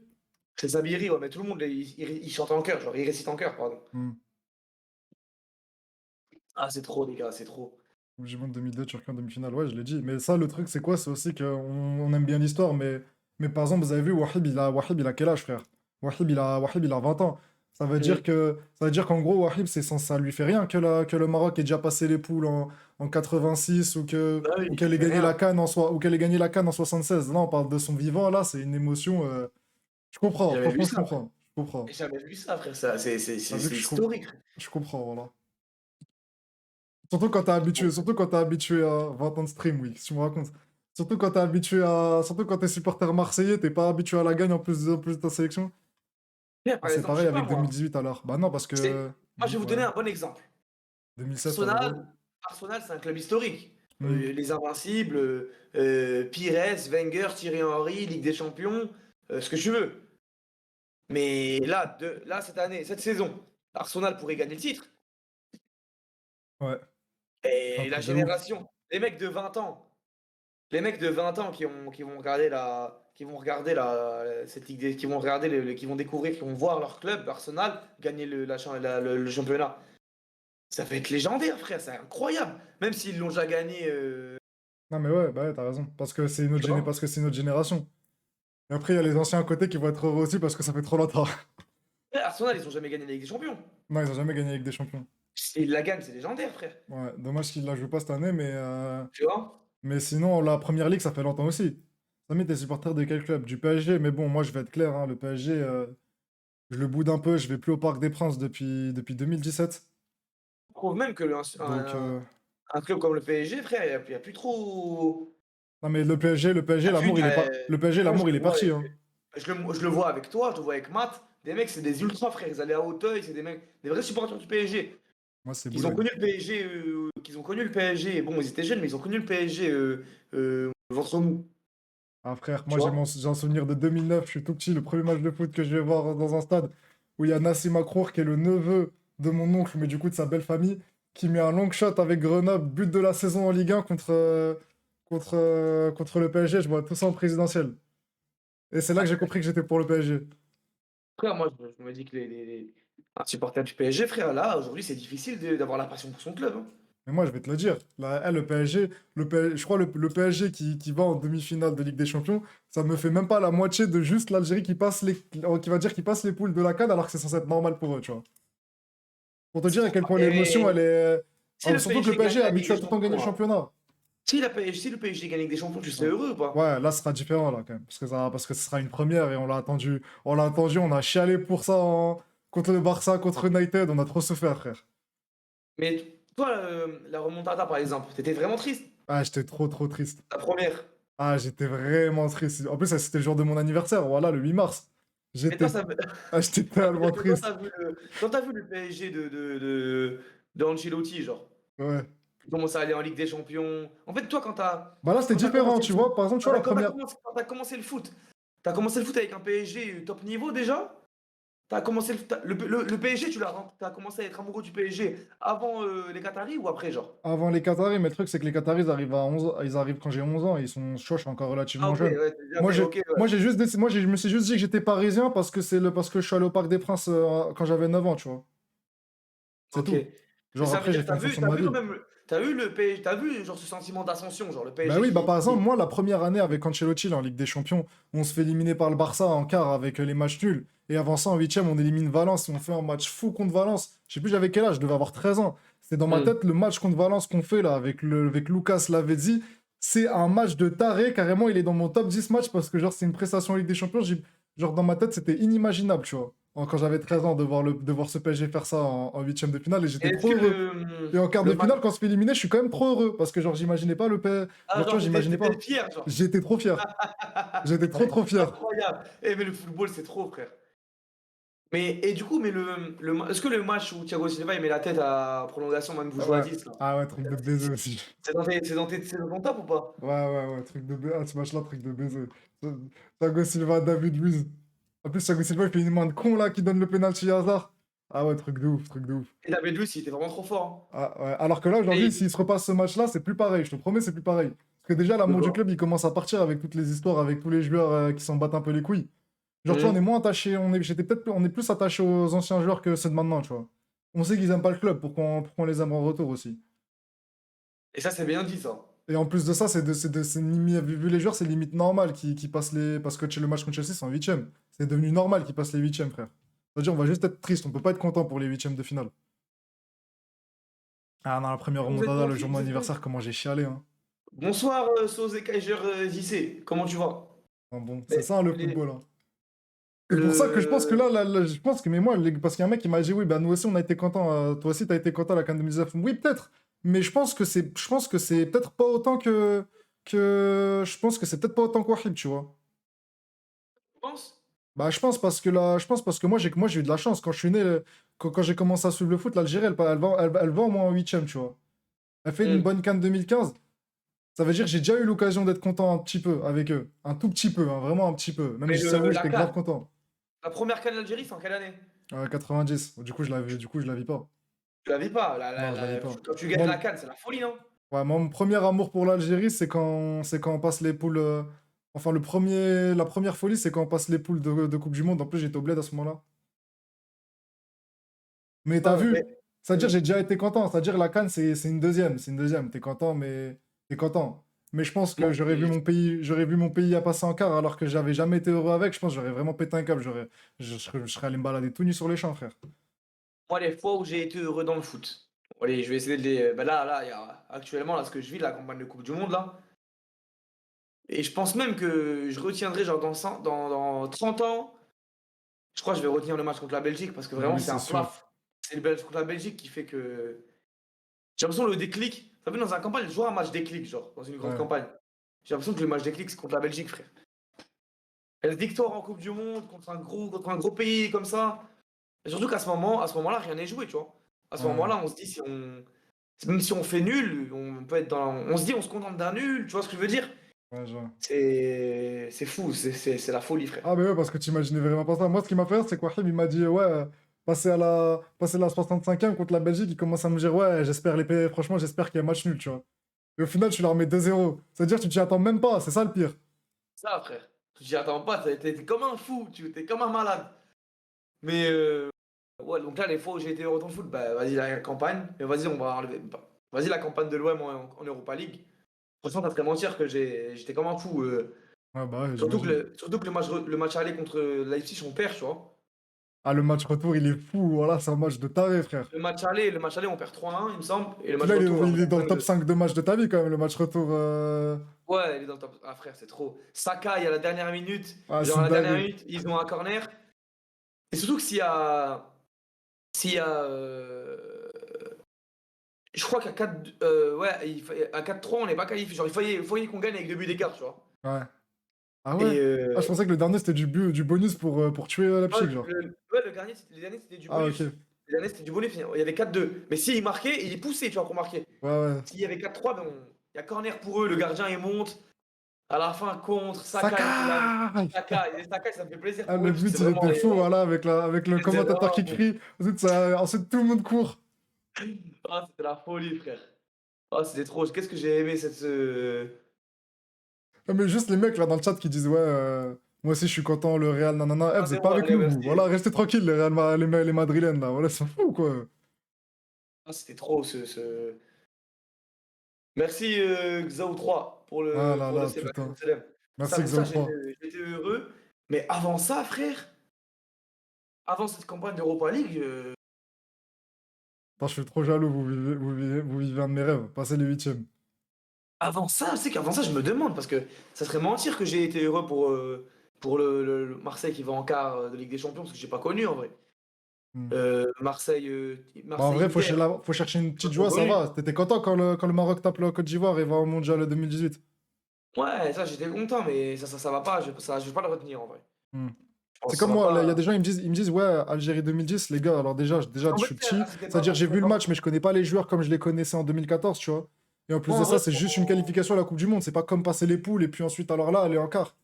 C'est Sabiri, ouais, mais tout le monde, il chante en chœur, genre, il récite en chœur, pardon. Hmm. Ah, c'est trop, les gars, c'est trop. Coupe du Monde 2002, Turquie en demi-finale, ouais, je l'ai dit. Mais ça, le truc, c'est quoi? C'est aussi qu'on on aime bien l'histoire, mais par exemple, vous avez vu, Wahib, il a quel âge, frère? Wahib, il a 20 ans. Mm. Ça veut dire qu'en gros, Wahib, ça lui fait rien que le Maroc ait déjà passé les poules en 86 Bah oui, ou ça qu'elle ait fait gagné rien. ou qu'elle ait gagné la CAN en 76. Là, on parle de son vivant, là, c'est une émotion. Je comprends, J'avais vu franchement, je ça. comprends. Je comprends. J'ai jamais vu ça, frère, ça, T'as vu que c'est historique. je comprends, voilà. Surtout quand t'es habitué à 20 ans de stream, oui, si tu me racontes. Surtout quand t'es supporter marseillais, t'es pas habitué à la gagne en plus de ta sélection. Frère, Ah, par c'est exemple, je pareil sais pas avec moi. 2018 alors. Bah non, parce que. Moi, je vais vous Ouais. donner un bon exemple. 2016, t'avais gros. Arsenal, c'est un club historique. Hmm. Les Invincibles, Pires, Wenger, Thierry Henry, Ligue des Champions, ce que tu veux. Mais là, cette année, cette saison, Arsenal pourrait gagner le titre. Ouais, un Et la truc de ouf. génération, les mecs de 20 ans qui vont regarder cette Ligue qui vont regarder qui vont découvrir, qui vont voir leur club, Arsenal, gagner le championnat. Ça va être légendaire, frère, c'est incroyable. Même s'ils l'ont déjà gagné, Non, mais ouais, bah ouais, t'as raison. tu vois. Parce que c'est notre génération. Et après, il y a les anciens à côté qui vont être heureux aussi parce que ça fait trop longtemps. Frère, Arsenal, ils ont jamais gagné la Ligue des Champions. Non, ils ont jamais gagné avec des champions. S'ils la gagnent, c'est légendaire, frère. Ouais, dommage qu'ils la jouent pas cette année, Tu vois? mais sinon, la première ligue, ça fait longtemps aussi. Samy, t'es supporter de quel club? Du PSG, mais bon, moi je vais être clair, hein, le PSG, je le boude un peu, je vais plus au Parc des Princes depuis 2017. Je trouve même que Donc, un club comme le PSG, frère, il y a plus trop. non mais le PSG, T'as vu, l'amour, il est pas. Le PSG, moi, je l'amour, il le est vois parti, hein. je le vois avec toi, je le vois avec Matt. Des mecs, c'est des ultras, frère. Ils allaient à Hauteuil, c'est des mecs, des vrais supporters du PSG. Moi, c'est Ils ont Boulogne. connu le PSG, qu'ils ont connu le PSG. Bon, ils étaient jeunes, mais ils ont connu le PSG ventre mou. Ah frère, moi Tu vois? j'ai un souvenir de 2009, je suis tout petit, le premier match de foot que je vais voir dans un stade où il y a Nassim Akrour qui est le neveu de mon oncle, mais du coup de sa belle famille, qui met un long shot avec Grenoble, but de la saison en Ligue 1 contre le PSG, je vois tout ça en présidentiel. Et c'est là que j'ai compris que j'étais pour le PSG. Frère, moi, je me dis que un supporter du PSG, frère, là, aujourd'hui, c'est difficile d'avoir la passion pour son club, hein. Mais moi je vais te le dire, là, le PSG, je crois le PSG qui va en demi-finale de Ligue des Champions, ça me fait même pas la moitié de juste l'Algérie qui va dire qu'il passe les poules de la CAN alors que c'est censé être normal pour eux, tu vois. Pour te dire à quel point l'émotion, elle Et est. si le Surtout que le PSG gagne PSG est la Ligue habitué des à tout le temps gagner Champions, le là, championnat. si le PSG gagne la Ligue des Champions, tu serais Ouais, heureux ou pas? ouais, là, ce sera différent, là, quand même. Parce que ce sera une première et on l'a attendu. On l'a attendu, on a chialé pour ça contre le Barça, contre United. On a trop souffert, frère. Mais toi, la remontada, par exemple, t'étais vraiment triste, Ah, j'étais trop, trop triste. la première. Ah, j'étais vraiment triste. En plus, ça, c'était le jour de mon anniversaire, voilà, le 8 mars. Mais toi, J'étais j'étais ça veut tellement dire que triste. quand t'as vu le PSG de Ancelotti, genre, Ouais. il commence à aller en Ligue des Champions. En fait, toi, Bah là, c'était quand t'as différent, commencé le tu foot, vois. Par exemple, tu vois, la première. quand t'as commencé le foot, t'as commencé le foot avec un PSG top niveau déjà? T'as commencé le PSG, t'as commencé à être amoureux du PSG avant les Qataris ou après, genre? Avant les Qataris, mais le truc, c'est que les Qataris ils arrivent à 11 ils arrivent quand j'ai 11 ans et ils sont chauds, je suis encore Ah, relativement ok, jeune. ouais, ok, ouais. Je me suis juste dit que j'étais parisien parce que je suis allé au Parc des Princes quand j'avais 9 ans, tu vois. C'est Ok. tout. Mais Genre ça veut après, j'ai dire, fait en fonction de t'as ma vu quand ville. même, t'as eu le PSG, t'as vu genre ce sentiment d'ascension, genre le Bah PSG oui, bah par exemple, qui- moi, la première année avec Ancelotti là, en Ligue des Champions, on se fait éliminer par le Barça en quart avec les matchs nuls. Et avant ça, en huitième, on élimine Valence et on fait un match fou contre Valence. Je sais plus j'avais quel âge, je devais avoir 13 ans. C'est dans ma Hmm. tête, le match contre Valence qu'on fait là avec Lucas Lavezzi, c'est un match de taré. Carrément, il est dans mon top 10 match parce que genre, c'est une prestation en Ligue des Champions. Genre, dans ma tête, c'était inimaginable, tu vois. Quand j'avais 13 ans, de voir ce PSG faire ça en huitième de finale et Et j'étais est-ce trop que heureux. Et en quart le de match. finale, quand on se fait éliminer, je suis quand même trop heureux parce que genre j'imaginais pas le PSG. Ah, Genre tu genre vois, j'imaginais t'étais pas. fier, genre. J'étais trop fier. J'étais trop trop fier. Incroyable. Eh, mais le football, c'est trop, frère. Mais, et du coup, est-ce que le match où Thiago Silva il met la tête à prolongation, même vous Ah jouez à ouais. 10 là, Ah ouais, truc de baiser aussi. c'est dans ton top ou pas? Ouais, ouais, ouais, truc de baiser. Ah, ce match-là, truc de baiser. Thiago Silva, David Luiz. En plus, Thiago Silva, il fait une main de con là qui donne le penalty à Hazard. Ah ouais, truc de ouf, truc de ouf. Et David Luiz, il était vraiment trop fort, hein. Ah, ouais. Alors que là, aujourd'hui, Et, s'il se repasse ce match-là, c'est plus pareil. Je te promets, c'est plus pareil. Parce que déjà, de l'amour du quoi? club, il commence à partir avec toutes les histoires, avec tous les joueurs qui s'en battent un peu les couilles. Genre, tu vois, on est Hmm. moins attaché, on est plus attaché aux anciens joueurs que ceux de maintenant, tu vois. On sait qu'ils aiment pas le club, pour qu'on les aime en retour aussi. Et ça, c'est bien dit, ça. Et en plus de ça, vu les joueurs, c'est limite normal qu'ils passent les. Parce que le match contre Chelsea, c'est en huitième. C'est devenu normal qu'ils passent les huitièmes, frère. C'est-à-dire, on va juste être triste, on peut pas être content pour les huitièmes de finale. Ah non, la première Vous êtes remontada, le jour conquis, de mon vous êtes conquis. anniversaire, comment j'ai chialé, hein. Bonsoir, Sosé Kaiser Zissé. Comment tu vas? Enfin bon, c'est Mais, ça le les- football, hein. C'est pour ça que je pense que le... je pense que, mais moi, parce qu'il y a un mec qui m'a dit, oui, bah nous aussi, on a été contents, toi aussi, t'as été content à la CAN 2019. Oui, peut-être, mais je pense que c'est peut-être pas autant que. que je pense que c'est peut-être pas autant que Wahib, tu vois. Tu penses? Bah, je pense parce que là, je pense parce que moi j'ai eu de la chance. Quand je suis né, quand j'ai commencé à suivre le foot, l'Algérie, elle va au moins en huitième, tu vois. Elle fait une Hmm. bonne CAN 2015. Ça veut dire que j'ai déjà eu l'occasion d'être content un petit peu avec eux. Un tout petit peu, hein, vraiment un petit peu. Même Mais si j'avoue, la j'étais grave CAN, content. la première CAN d'Algérie, c'est en quelle année? 90. Du coup, je la vis pas. Tu la vis pas. Non, je la vis pas. Quand tu gagnes la Moi, CAN, c'est la folie, non? ouais, mon premier amour pour l'Algérie, c'est quand on passe les poules. Enfin, la première folie, c'est quand on passe les poules de Coupe du Monde. En plus, j'étais au bled à ce moment-là. Mais t'as Ouais, mais vu? C'est-à-dire, hmm. j'ai déjà été content. C'est-à-dire, la CAN, c'est une deuxième. C'est une deuxième. T'es content, mais t'es content. Mais je pense que Moi, j'aurais vu mon pays à passer en quart alors que j'avais jamais été heureux avec. Je pense que j'aurais vraiment pété un câble. Je serais allé me balader tout nu sur les champs, frère. moi, les fois où j'ai été heureux dans le foot. Allez, je vais essayer de les. Bah là, il y a actuellement là ce que je vis, la campagne de Coupe du Monde là. Et je pense même que je retiendrai genre dans 30 ans, je crois que je vais retenir le match contre la Belgique parce que Ah vraiment oui, c'est c'est un sûr. plaf. C'est le match contre la Belgique qui fait que j'ai l'impression le déclic. T'as vu dans un campagne, je joue un match déclic genre dans une grosse Ouais. campagne. J'ai l'impression que le match déclic c'est contre la Belgique, frère. Et la victoire en Coupe du Monde contre un gros pays comme ça. Et surtout à ce moment-là, rien n'est joué, tu vois. À ce Ouais. moment-là, on se dit si on même si on fait nul, on peut être dans on se dit on se contente d'un nul, tu vois ce que je veux dire? Ouais, genre. C'est fou, c'est la folie, frère. Ah, mais ouais, parce que tu imaginais vraiment pas ça. Moi, ce qui m'a fait rire, c'est qu'Wahib, il m'a dit, ouais, passer la 65e contre la Belgique, il commence à me dire, ouais, franchement, j'espère qu'il y a match nul, tu vois. Et au final, tu leur mets 2-0. C'est-à-dire que tu t'y attends même pas, c'est ça le pire. Ça, frère. J'y attends pas, t'es comme un fou, tu t'es comme un malade. Mais ouais, donc là, les fois où j'ai été heureux dans le foot, bah vas-y la campagne, mais vas-y, on va enlever. Vas-y la campagne de l'OM en Europa League. Franchement, ça serait mentir que j'étais comme un fou. Ouais, bah ouais, j'imagine. Surtout que le match aller contre Leipzig, on perd, tu vois. Ah, le match retour, il est fou. Voilà, c'est un match de taré, frère. Le match aller, on perd 3-1, il me semble. Et le Puis match là, retour, on il est gagne dans le top 5-2. 5 de match de ta vie, quand même, le match retour. Ouais, il est dans le top. Ah frère, c'est trop. Saka, il y a la dernière minute. Ah, c'est Genre, à une la dernière dinguerie. minute, ils ont un corner. Et surtout que s'il y a je crois qu'à 4 ouais, à 4-3, on n'est pas qualifié. Genre, il fallait qu'on gagne avec 2 buts d'écart, tu vois. Ouais. Ah ouais? Et Ah, je pensais que le dernier, c'était du bonus pour tuer ouais, Leipzig, genre. ouais, les derniers, c'était du Ah, ok. bonus. Les derniers, c'était du bonus. Il y avait 4-2. Mais s'il marquait, il est poussé, tu vois, pour marquer. Ouais, ouais. S'il y avait 4-3, ben il y a corner pour eux, le gardien, il monte. À la fin, contre, Saka, Saka! Saka, ça me fait plaisir Ah, pour le eux, parce que but, c'est il vraiment était fou, voilà, avec le c'est commentateur vraiment qui bon. crie. Ensuite, tout le monde court. Ah, c'était la folie, frère. Ah, c'était trop. Qu'est-ce que j'ai aimé Ah, mais juste les mecs là dans le chat qui disent, ouais, moi aussi je suis content, le Real, nanana. Eh, vous êtes pas 1-0, avec allez, nous, vous. merci. Voilà, restez tranquilles, les Madrilènes, là. Voilà, ils sont fous, quoi. Ah, c'était trop Merci Xao 3 Ah là pour le là, save putain. célèbre. Merci, Ça, Xao3. j'étais heureux. Mais avant ça, frère, avant cette campagne d'Europa League, Attends, je suis trop jaloux, vous vivez un de mes rêves. Passez les huitièmes. avant ça, tu sais qu'avant ça, je me demande, parce que ça serait mentir que j'ai été heureux pour le Marseille qui va en quart de Ligue des Champions, parce que j'ai pas connu en vrai. Hmm. Bah, en vrai, Marseille-Inter, faut chercher une pas petite trop joie, ça connu. va. T'étais content quand le Maroc tape la Côte d'Ivoire et va au Mondial 2018. Ouais, ça j'étais content, mais ça va pas, je vais pas le retenir en vrai. Hmm. Je C'est pense que ça comme va moi, là, il y a pas. des gens, ils me disent, ouais, Algérie 2010, les gars, alors déjà, En je fait, suis petit, c'était pas c'est-à-dire mal, j'ai vu c'était le pas match, mais je connais pas les joueurs comme je les connaissais en 2014, tu vois. Et en plus Moi, de en ça, vrai, c'est juste une qualification à la Coupe du Monde, c'est pas comme passer les poules et puis ensuite, alors là, aller en quart.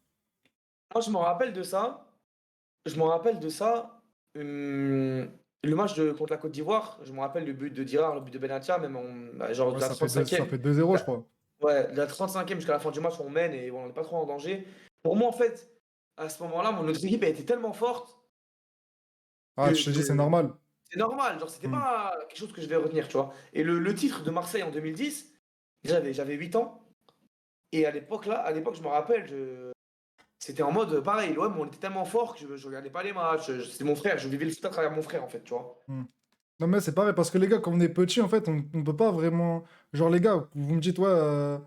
moi, je me rappelle de ça. Je me rappelle de ça. Le match contre la Côte d'Ivoire, je me rappelle le but de Dirard, le but de Benatia, même bah, genre de Ouais, la ça 35e. fait 2-0, je crois. Ouais, de la 35e jusqu'à la fin du match, on mène et bon, on n'est pas trop en danger. Pour moi, en fait, à ce moment-là, notre équipe a été tellement forte Ah, que je te dis, c'est normal. c'est normal. Genre, c'était Hmm. pas quelque chose que je vais retenir, tu vois. Et le titre de Marseille en 2010, j'avais 8 ans. Et à l'époque, je me rappelle, c'était en mode pareil. L'OM, on était tellement fort que je regardais pas les matchs. C'était mon frère, je vivais le foot à travers mon frère, en fait, tu vois. Hmm. Non, mais c'est pareil, parce que les gars, quand on est petit, en fait, on peut pas vraiment. Genre, les gars, vous me dites, ouais,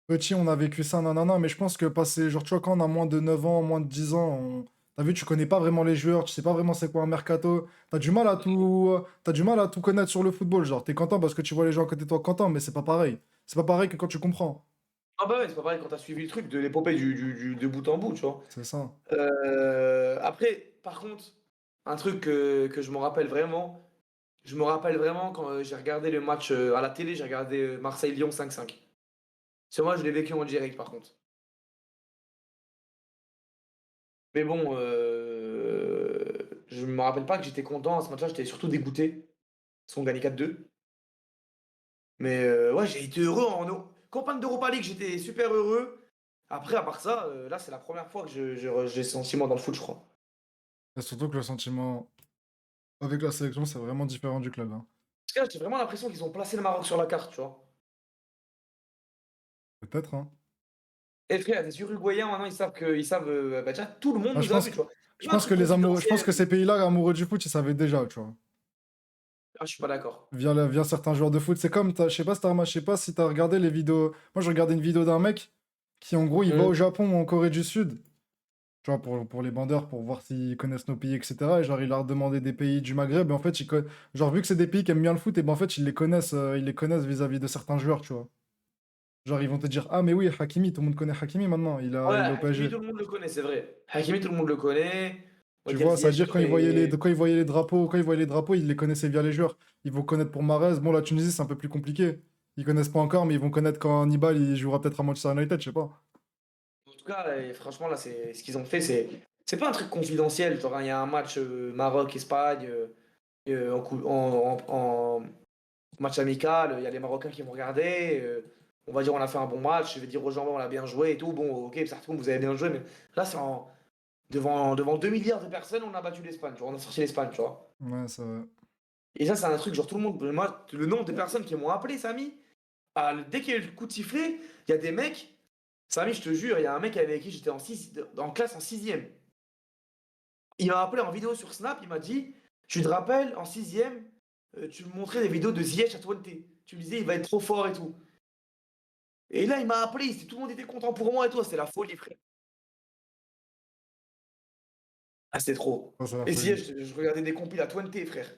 petit, on a vécu ça, nanana, mais je pense que passer, genre, tu vois, quand on a moins de 9 ans, moins de 10 ans, t'as vu, tu connais pas vraiment les joueurs, tu sais pas vraiment c'est quoi un mercato, t'as du mal à tout connaître sur le football. Genre, t'es content parce que tu vois les gens à côté de toi contents, mais c'est pas pareil. C'est pas pareil que quand tu comprends. Ah bah ouais, c'est pas pareil quand t'as suivi le truc de l'épopée de bout en bout, tu vois. C'est ça. Après, par contre, un truc que je me rappelle vraiment quand j'ai regardé le match à la télé, j'ai regardé Marseille-Lyon 5-5. C'est moi, je l'ai vécu en direct par contre. Mais bon, je me rappelle pas que j'étais content à ce match-là, j'étais surtout dégoûté parce qu'on gagnait 4-2. Mais ouais, j'ai été heureux campagne d'Europa League, j'étais super heureux. Après, à part ça, là, c'est la première fois que j'ai ce sentiment dans le foot, je crois. Et surtout que le sentiment avec la sélection, c'est vraiment différent du club, hein. Parce que là, j'ai vraiment l'impression qu'ils ont placé le Maroc sur la carte, tu vois. Peut-être, hein. Et frère, les Uruguayens, maintenant, bah, déjà, tout le monde Ah, nous a vu, tu vois. je C'est pas un pense truc que les amoureux, je pense que confidentiel. ces pays-là, amoureux du foot, ils savaient déjà, tu vois. Ah, je suis pas d'accord. Via certains joueurs de foot. C'est comme, je sais pas si je sais pas si t'as regardé les vidéos. Moi, je regardais une vidéo d'un mec qui, en gros, il va Mmh. au Japon ou en Corée du Sud, tu vois, pour les bandeurs, pour voir s'ils connaissent nos pays, etc. Et genre, il leur demandé des pays du Maghreb. Et en fait, genre, vu que c'est des pays qui aiment bien le foot, et ben en fait, ils les connaissent vis-à-vis de certains joueurs, tu vois. Genre, ils vont te dire, ah, mais oui, Hakimi, tout le monde connaît Hakimi maintenant, Ouais, il est au Hakimi, PSG. tout le monde le connaît, c'est vrai. Hakimi, tout le monde le connaît. On va Tu dire vois, Ziyech, c'est-à-dire et... quand ils voyaient les drapeaux, ils les connaissaient via les joueurs. Ils vont connaître pour Mahrez. Bon, la Tunisie, c'est un peu plus compliqué. Ils connaissent pas encore, mais ils vont connaître quand Hannibal il jouera peut-être à Manchester United, je sais pas. En tout cas, franchement, là, ce qu'ils ont fait, c'est pas un truc confidentiel. Genre, il y a un match Maroc-Espagne en match amical. Il y a les Marocains qui vont regarder. On va dire, on a fait un bon match. Je vais dire aux gens, on a bien joué et tout. Bon, ok, certes, vous avez bien joué, mais là, devant 2 milliards de personnes, on a battu l'Espagne. Tu vois, on a sorti l'Espagne, tu vois. Ouais, ça. Et ça, c'est un truc, genre, tout le monde. Moi, le nombre de personnes qui m'ont appelé, Samy, dès qu'il y a eu le coup de sifflet, il y a des mecs. Samy, je te jure, il y a un mec avec qui j'étais en classe en sixième. Il m'a appelé en vidéo sur Snap, il m'a dit, tu te rappelles, en sixième, tu me montrais des vidéos de Ziyech à Twente. Tu me disais, il va être trop fort et tout. Et là, il m'a appelé, tout le monde était content pour moi et tout. C'était la folie, frère. Ah, c'était trop. Ça, c'est la Et folie. Ziyech, je regardais des compiles à Twente, frère.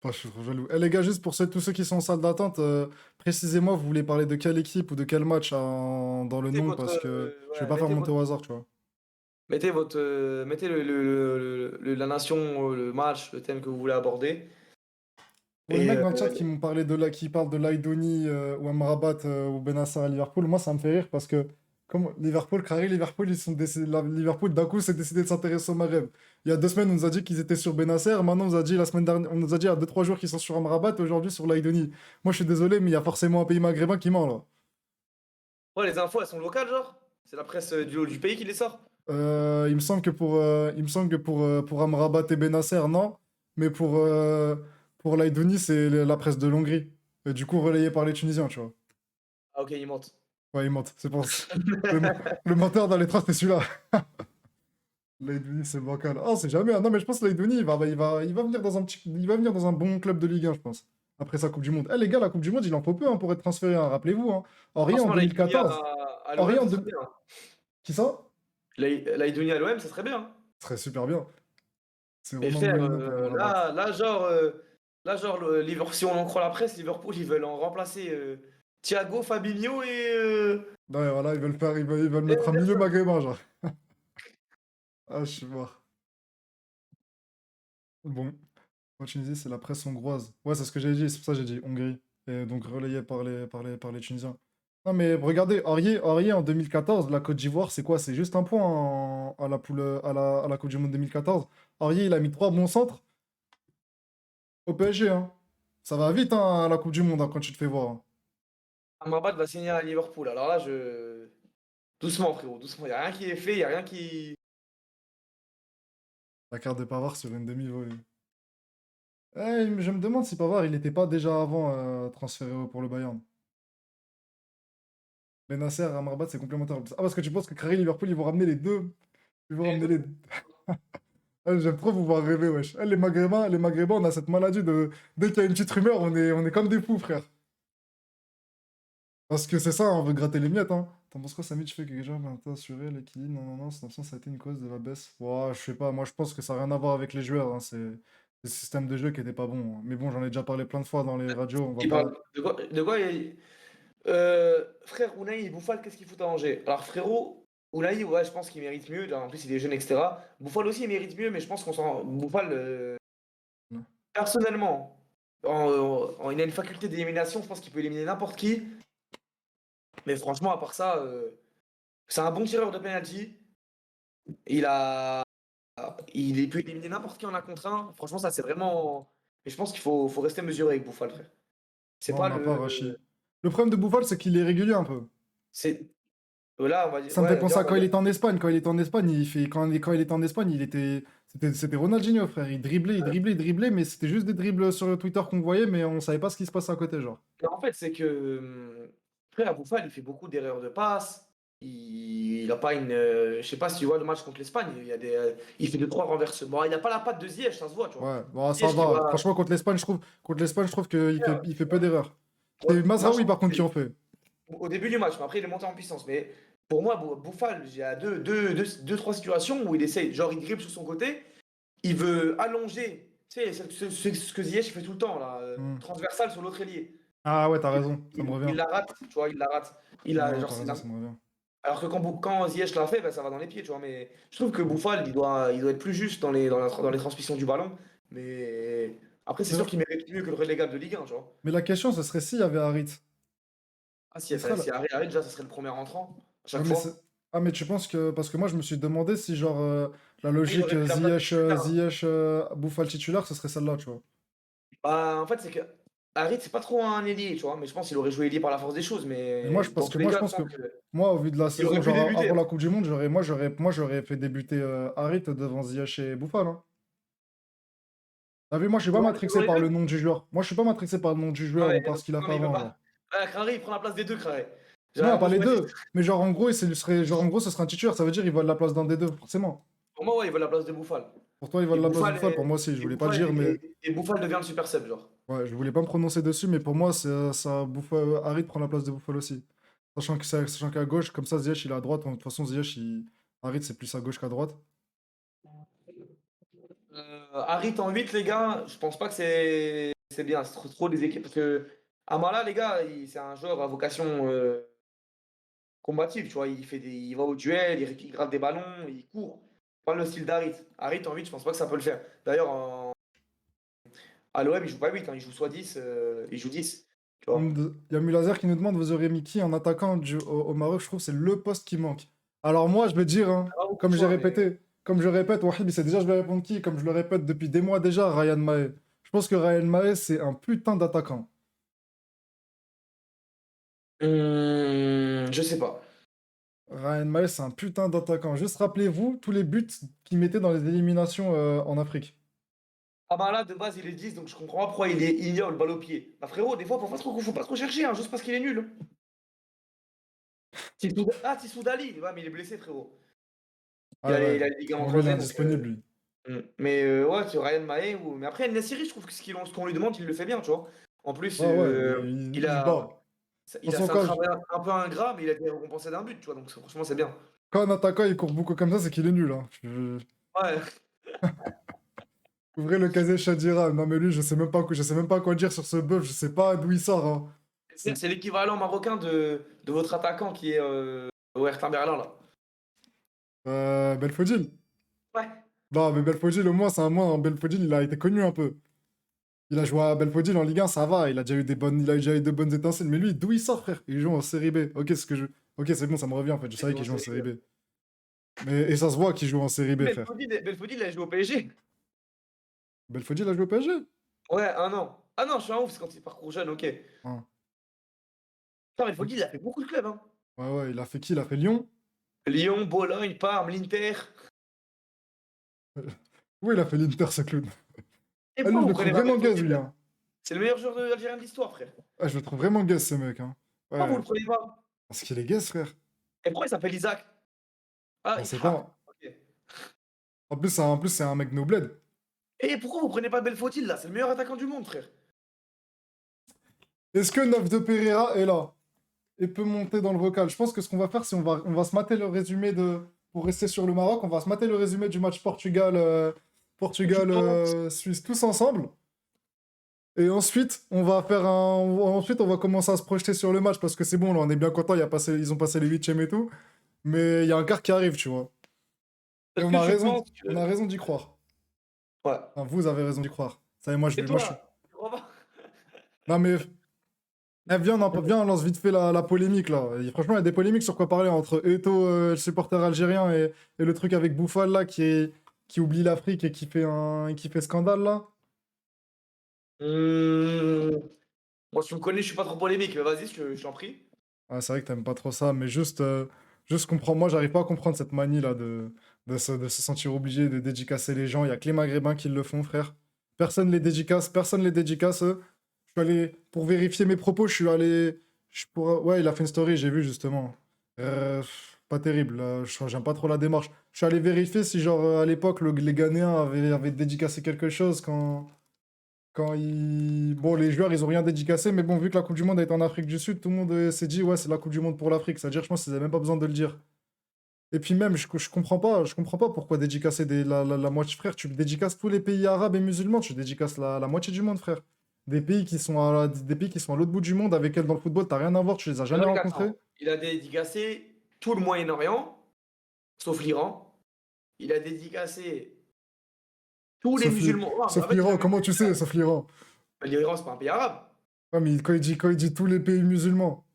Oh, je suis trop jaloux. Eh, les gars, juste pour tous ceux qui sont en salle d'attente, précisez-moi, vous voulez parler de quelle équipe ou de quel match dans le Mettez nom, votre, parce que je vais ouais, pas faire monter au hasard, tu vois. mettez la nation, le match, le thème que vous voulez aborder. Pour les Et mecs dans le chat qui m'ont parlé qui parlent de Laïdouni ou Amrabat ou Benacer à Liverpool, moi ça me fait rire parce que comme Liverpool, carré Liverpool, ils sont décidés, Liverpool d'un coup s'est décidé de s'intéresser au Maghreb. Il y a 2 semaines, on nous a dit qu'ils étaient sur Benacer, maintenant on nous a dit la semaine dernière, on nous a dit il y a 2-3 jours qu'ils sont sur Amrabat et aujourd'hui sur Laïdouni. Moi je suis désolé, mais il y a forcément un pays maghrébin qui ment là. ouais, les infos, elles sont locales, genre? C'est la presse du pays qui les sort? Il me semble que pour Amrabat et Benacer, non, mais pour Laïdouni, c'est la presse de l'Hongrie. Et du coup relayé par les Tunisiens, tu vois. Ah, ok, ils mentent. Ouais, il ment, c'est pour ça. Le, le menteur dans les traces, c'est celui-là. Leïdouni, c'est bancal. Oh, c'est jamais. Non, mais je pense que Leïdouni, il va venir dans il va venir dans un bon club de Ligue 1, je pense. Après sa Coupe du Monde. Eh, les gars, la Coupe du Monde, il en faut peu hein, pour être transféré, hein, rappelez-vous. Hein. Henry en Franchement, Laïdouni 2014. à Henry l'OM, en ça serait deux- bien. Qui ça? Laïdouni à l'OM, ça serait bien. Ce serait super bien. C'est Mais vraiment frère, Mourinho pour Amrabat. genre, si on en croit la presse, Liverpool, ils veulent en remplacer Thiago, Fabinho Ouais, voilà, ils veulent et mettre un milieu Henderson. maghrébin, genre. Ah, je suis mort. Bon, en Tunisie, c'est la presse hongroise. Ouais, c'est ce que j'ai dit, c'est pour ça que j'ai dit Hongrie. Et donc relayé par les Tunisiens. Non, mais regardez, Aurier en 2014, la Côte d'Ivoire, c'est quoi? C'est juste un point à la poule, à la Coupe du Monde 2014. Aurier, il a mis 3 bons centres au PSG, hein. Ça va vite, hein, à la Coupe du Monde, hein, quand tu te fais voir, hein. Amrabat va signer à Liverpool. Alors là, doucement, frérot, doucement. Il n'y a rien qui est fait, il n'y a rien qui. La carte de Pavard sur une demi-volée. Eh, je me demande si Pavard, il n'était pas déjà avant transféré pour le Bayern. Benasser, Amrabat, c'est complémentaire. Ah, parce que tu penses que Carré Liverpool, ils vont ramener les deux. Ils vont ramener les deux. Ah, j'aime trop vous voir rêver, wesh. Ah, les Maghrébins, on a cette maladie de. Dès qu'il y a une petite rumeur, on est comme des fous, frère. Parce que c'est ça, on veut gratter les miettes, hein. T'en penses quoi, Samy, tu fais que les gens ont assuré l'équilibre? Non, non, non, cette absence, ça a été une cause de la baisse. Ouah, je sais pas, moi je pense que ça n'a rien à voir avec les joueurs, hein. le système de jeu qui était pas bon, hein. Mais bon, j'en ai déjà parlé plein de fois dans les radios, on va Il pas. parle de quoi frère, Unai et Bouffal, qu'est-ce qu'ils foutent à Angers? Alors frérot, Unai, ouais, je pense qu'il mérite mieux. En plus, il est jeune, etc. Bouffal aussi, il mérite mieux, mais je pense qu'on s'en. Bouffal, personnellement, il a une faculté d'élimination. Je pense qu'il peut éliminer n'importe qui. Mais franchement, à part ça, c'est un bon tireur de penalty. Il a. Il peut éliminer n'importe qui en un contre un. Franchement, ça, c'est vraiment. Et je pense faut rester mesuré avec Bouffal, frère. C'est Non, on pas n'a pas le. Rachi. Le problème de Bouffal, c'est qu'il est régulier un peu. C'est. Là, on va dire. Ça me fait Ouais, penser déjà, à on va quand il dire. était en Espagne. Quand il était en Espagne, quand il était en Espagne, c'était Ronaldinho, frère. Il driblait, mais c'était juste des dribbles sur Twitter qu'on voyait, mais on savait pas ce qui se passait à côté, genre. Mais en fait, c'est que frère Bouffal, il fait beaucoup d'erreurs de passe. Il a pas une. Je sais pas si tu vois le match contre l'Espagne. Il fait deux, trois renversements. Bon, il n'a pas la patte de Ziyech, ça se voit, tu vois. Ouais, bon, ça Ziyech qui va. doit. Franchement, contre l'Espagne, je trouve il fait peu d'erreurs. Ouais, C'est moi, je Mazraoui, trouve par contre, qui que en fait. au début du match, mais après, il est monté en puissance. Mais pour moi, Bouffal, il y a deux, trois situations où il essaye. Genre, il dribble sur son côté. Il veut allonger. Tu sais, ce que Ziyech fait tout le temps, là. Hmm. Transversal sur l'autre ailier. Ah ouais, t'as raison, ça me Il revient. la rate, tu vois, il la rate. Il a, Non, genre, t'as raison, ça me revient. alors que quand Ziyech l'a fait, bah, ça va dans les pieds, tu vois. Mais je trouve que Bouffal, il doit être plus juste dans les transmissions du ballon. Mais après, c'est C'est sûr vrai. qu'il mérite mieux que le relégable de Ligue 1, tu vois. Mais la question, ce serait s'il y avait Harit. Ah, si, Ce serait là. Arrête, déjà, ça serait le premier entrant, à Ah chaque mais, fois. tu penses que. Parce que moi, je me suis demandé si, genre, la Et il logique aurait pris la place de titulaire. Ziyech, Bouffal titulaire, ce serait celle-là, tu vois. Bah, en fait, c'est que Harit, c'est pas trop un ailier, tu vois. Mais je pense qu'il aurait joué ailier par la force des choses. Mais moi, Mais dans parce tous que les moi, je cas, je pense que. pense Moi, au vu de la qu'il aurait saison, pu genre, débuter, avant hein. la Coupe du Monde, j'aurais fait débuter Harit devant Ziyech et Bouffal, hein. T'as vu, moi, je suis pas Tu matrixé les par le deux? nom du joueur. Moi, je suis pas matrixé par le nom du Non, joueur ou mais, par ce qu'il a non, fait mais il peut avant, genre. pas. Ah, Crary, il prend la place des deux, Crary. Non, pas Moi, je les me dis, deux. Mais genre, en gros, genre, en gros, ce serait un titulaire. Ça veut dire qu'il vole la place d'un des deux, forcément. pour moi, ouais, il veut la place de Bouffal. Pour toi, il Et vole la place de Bouffal, Bouffal. Pour moi aussi, je voulais pas le dire, mais et Bouffal devient le super sub, genre. ouais, je voulais pas me prononcer dessus, mais pour moi, ça Bouffal, Harit prend la place de Bouffal aussi. Sachant qu'à gauche, comme ça, Ziyech, il est à droite. De toute façon, Harit, c'est plus à gauche qu'à droite. Harit en 8, les gars, je pense pas que c'est bien. C'est trop des équipes. Parce que Amala, les gars, c'est un joueur à vocation combative, tu vois. Il va au duel, il gratte des ballons, il court. Pas le style d'Harit. Harit en 8, je pense pas que ça peut le faire. D'ailleurs, à l'OM, il joue pas 8, hein, il joue soit 10, il joue 10. Tu vois. Il y a Mulazer qui nous demande, vous aurez mis qui en attaquant au Maroc? Je trouve que c'est le poste qui manque. Alors moi, je vais dire, hein, Pas beaucoup de comme j'ai choix, mais. répété, comme je répète, Wahib, il sait déjà, je vais répondre qui, comme je le répète depuis des mois déjà, Ryan Maé. Je pense que Ryan Maé, c'est un putain d'attaquant. Je sais pas. Ryan Maé, c'est un putain d'attaquant. Juste rappelez-vous tous les buts qu'il mettait dans les éliminations en Afrique. Ah bah là, de base, il est 10, donc je comprends pas pourquoi il y a le balle au pied. Bah frérot, des fois, faut pas trop chercher, hein, juste parce qu'il est nul. Tissou Dali, ouais, mais il est blessé, frérot. Il Ah a les, ouais, il a les ligaments bon, lui, il est croisés, donc. indisponible, lui. Mais ouais, c'est Ryan Mahé. Mais après, Nassiri, je trouve que ce qu'on lui demande, il le fait bien, tu vois. En plus, Ah ouais, il il se bat. a, De toute c'est façon, un travail un peu ingrat, mais il a été récompensé d'un but, tu vois. Donc franchement, c'est bien. quand un attaquant, il court beaucoup comme ça, c'est qu'il est nul, hein. Ouais. Ouvrez le casier Shadira. Non mais lui, je sais même pas quoi dire sur ce bœuf. Je sais pas d'où il sort, hein. C'est C'est l'équivalent marocain de votre attaquant qui est au Hertha Berlin, là. Belfodil. Ouais. Non, mais Belfodil, au moins, c'est un moins. Belfodil, il a été connu un peu. Il a joué à Belfodil en Ligue 1, ça va. Il a déjà eu de bonnes étincelles. Mais lui, d'où il sort, frère? Il joue en série B. Ok, c'est bon, ça me revient en fait. Je Il savais joue qu'il en joue en Série série B. B. Et ça se voit qu'il joue en série B, frère. Belfodil, il a joué au PSG. Belfodil a joué au PSG? Ouais, un an. Ah non, je suis un ouf, c'est quand il parcourt jeune, ok. Ah. Putain, Belfodil, il a fait beaucoup de clubs, hein. Ouais, ouais, il a fait qui? Il a fait Lyon? Lyon, Bologne, Parme, l'Inter. Oui, il a fait l'Inter, ce clown. Et Ah, lui, pourquoi je vous le trouve prenez pas vraiment gaze, lui, Belfodil? hein. C'est le meilleur joueur algérien de l'histoire, frère. Ah, je le trouve vraiment gaze, ce mec, hein. Pourquoi vous Ouais, le prenez pas? parce qu'il est gaze, frère. Et pourquoi il s'appelle Isaac? Ah, On sait Ishaq. pas. Ok. En plus, c'est un mec no bled. Et pourquoi vous prenez pas Belfodil, là? C'est le meilleur attaquant du monde, frère. Est-ce que Neuf de Pereira est là et peut monter dans le vocal? Je pense que ce qu'on va faire, c'est on va se mater le résumé de. Pour rester sur le Maroc, on va se mater le résumé du match Portugal. Portugal, pense. Suisse, tous ensemble. Et ensuite, on va commencer à se projeter sur le match parce que c'est bon, là, on est bien content. Ils ont passé les huitièmes et tout. Mais il y a un quart qui arrive, tu vois. Et Est-ce que tu penses on a que. raison d'y croire. Ouais. Enfin, vous avez raison d'y croire. Ça y est, Et moi, je suis. toi? Tu crois pas? Non, mais viens, on lance vite fait la polémique là. Et franchement, il y a des polémiques sur quoi parler entre Eto'o, le supporter algérien, et le truc avec Bouffal là qui oublie l'Afrique et qui fait scandale là. Hum, Moi, tu me connais, je suis pas trop polémique, mais vas-y, je t'en prie. Ah, c'est vrai que t'aimes pas trop ça, mais juste comprends. Moi, j'arrive pas à comprendre cette manie là de se sentir obligé de dédicacer les gens. Il y a que les Maghrébins qui le font, frère. Personne les dédicace. Je suis allé, pour vérifier mes propos, ouais, il a fait une story, j'ai vu justement. Pas terrible, là, j'aime pas trop la démarche. Je suis allé vérifier si, genre, à l'époque, les Ghanéens avaient dédicacé quelque chose quand ils... Bon, les joueurs, ils ont rien dédicacé, mais bon, vu que la Coupe du Monde a été en Afrique du Sud, tout le monde s'est dit, ouais, c'est la Coupe du Monde pour l'Afrique. C'est-à-dire, je pense qu'ils avaient même pas besoin de le dire. Et puis même, je comprends pas pourquoi dédicacer la moitié, frère. Tu dédicaces tous les pays arabes et musulmans, tu dédicaces la moitié du monde, frère. Des pays qui sont à l'autre bout du monde, avec elles dans le football, t'as rien à voir, tu les as jamais Alors, les rencontrés. attends. Il a dédicacé tout le Moyen-Orient, sauf l'Iran. Il a dédicacé tous les Sauf l'I- musulmans. Ouais, mais en Sauf fait, il a l'Iran, même comment tu sais, dédicacé. sauf l'Iran? L'Iran, c'est pas un pays arabe. Ouais, mais quand il dit tous les pays musulmans,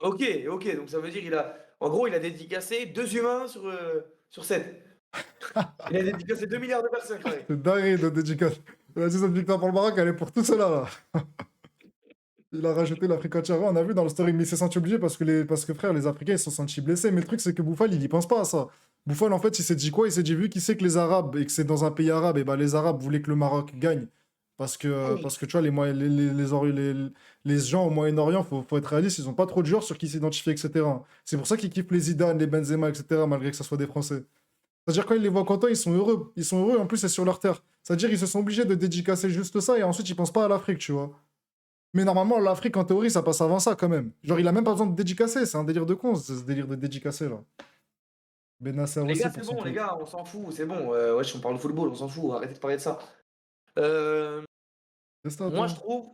Ok, ok, donc ça veut dire en gros, il a dédicacé 2 humains sur 7. Il a dédicacé 2 milliards de personnes, quand même. c'est dingue de dédicace. Il a dit cette victoire pour le Maroc, elle est pour tout cela, là. Il a rajouté l'Afrique entière. Ouais, on a vu dans le story, mais il s'est senti obligé parce que frère, les Africains, ils se sont sentis blessés. Mais le truc, c'est que Bouffal, il y pense pas à ça. Bouffal, en fait, il s'est dit quoi? Il s'est dit, vu qu'il sait que les Arabes, et que c'est dans un pays arabe, et ben les Arabes voulaient que le Maroc gagne. Parce que tu vois, les gens au Moyen-Orient, faut être réaliste, ils ont pas trop de joueurs sur qui s'identifier, etc. C'est pour ça qu'ils kiffent les Zidane, les Benzema, etc., malgré que ce soit des Français. C'est-à-dire, quand ils les voient contents, ils sont heureux. Ils sont heureux, en plus, c'est sur leur terre. C'est-à-dire, ils se sont obligés de dédicacer juste ça, et ensuite, ils pensent pas à l'Afrique, tu vois. Mais normalement, l'Afrique, en théorie, ça passe avant ça quand même. Genre, il a même pas besoin de dédicacer. C'est un délire de con, ce délire de dédicacer là. Benasser Les aussi gars, pour c'est son bon, les truc. gars, on s'en fout, c'est bon. Wesh, on parle de football, on s'en fout, arrêtez de parler de ça. Euh, C'est ça, Moi, je toi. trouve.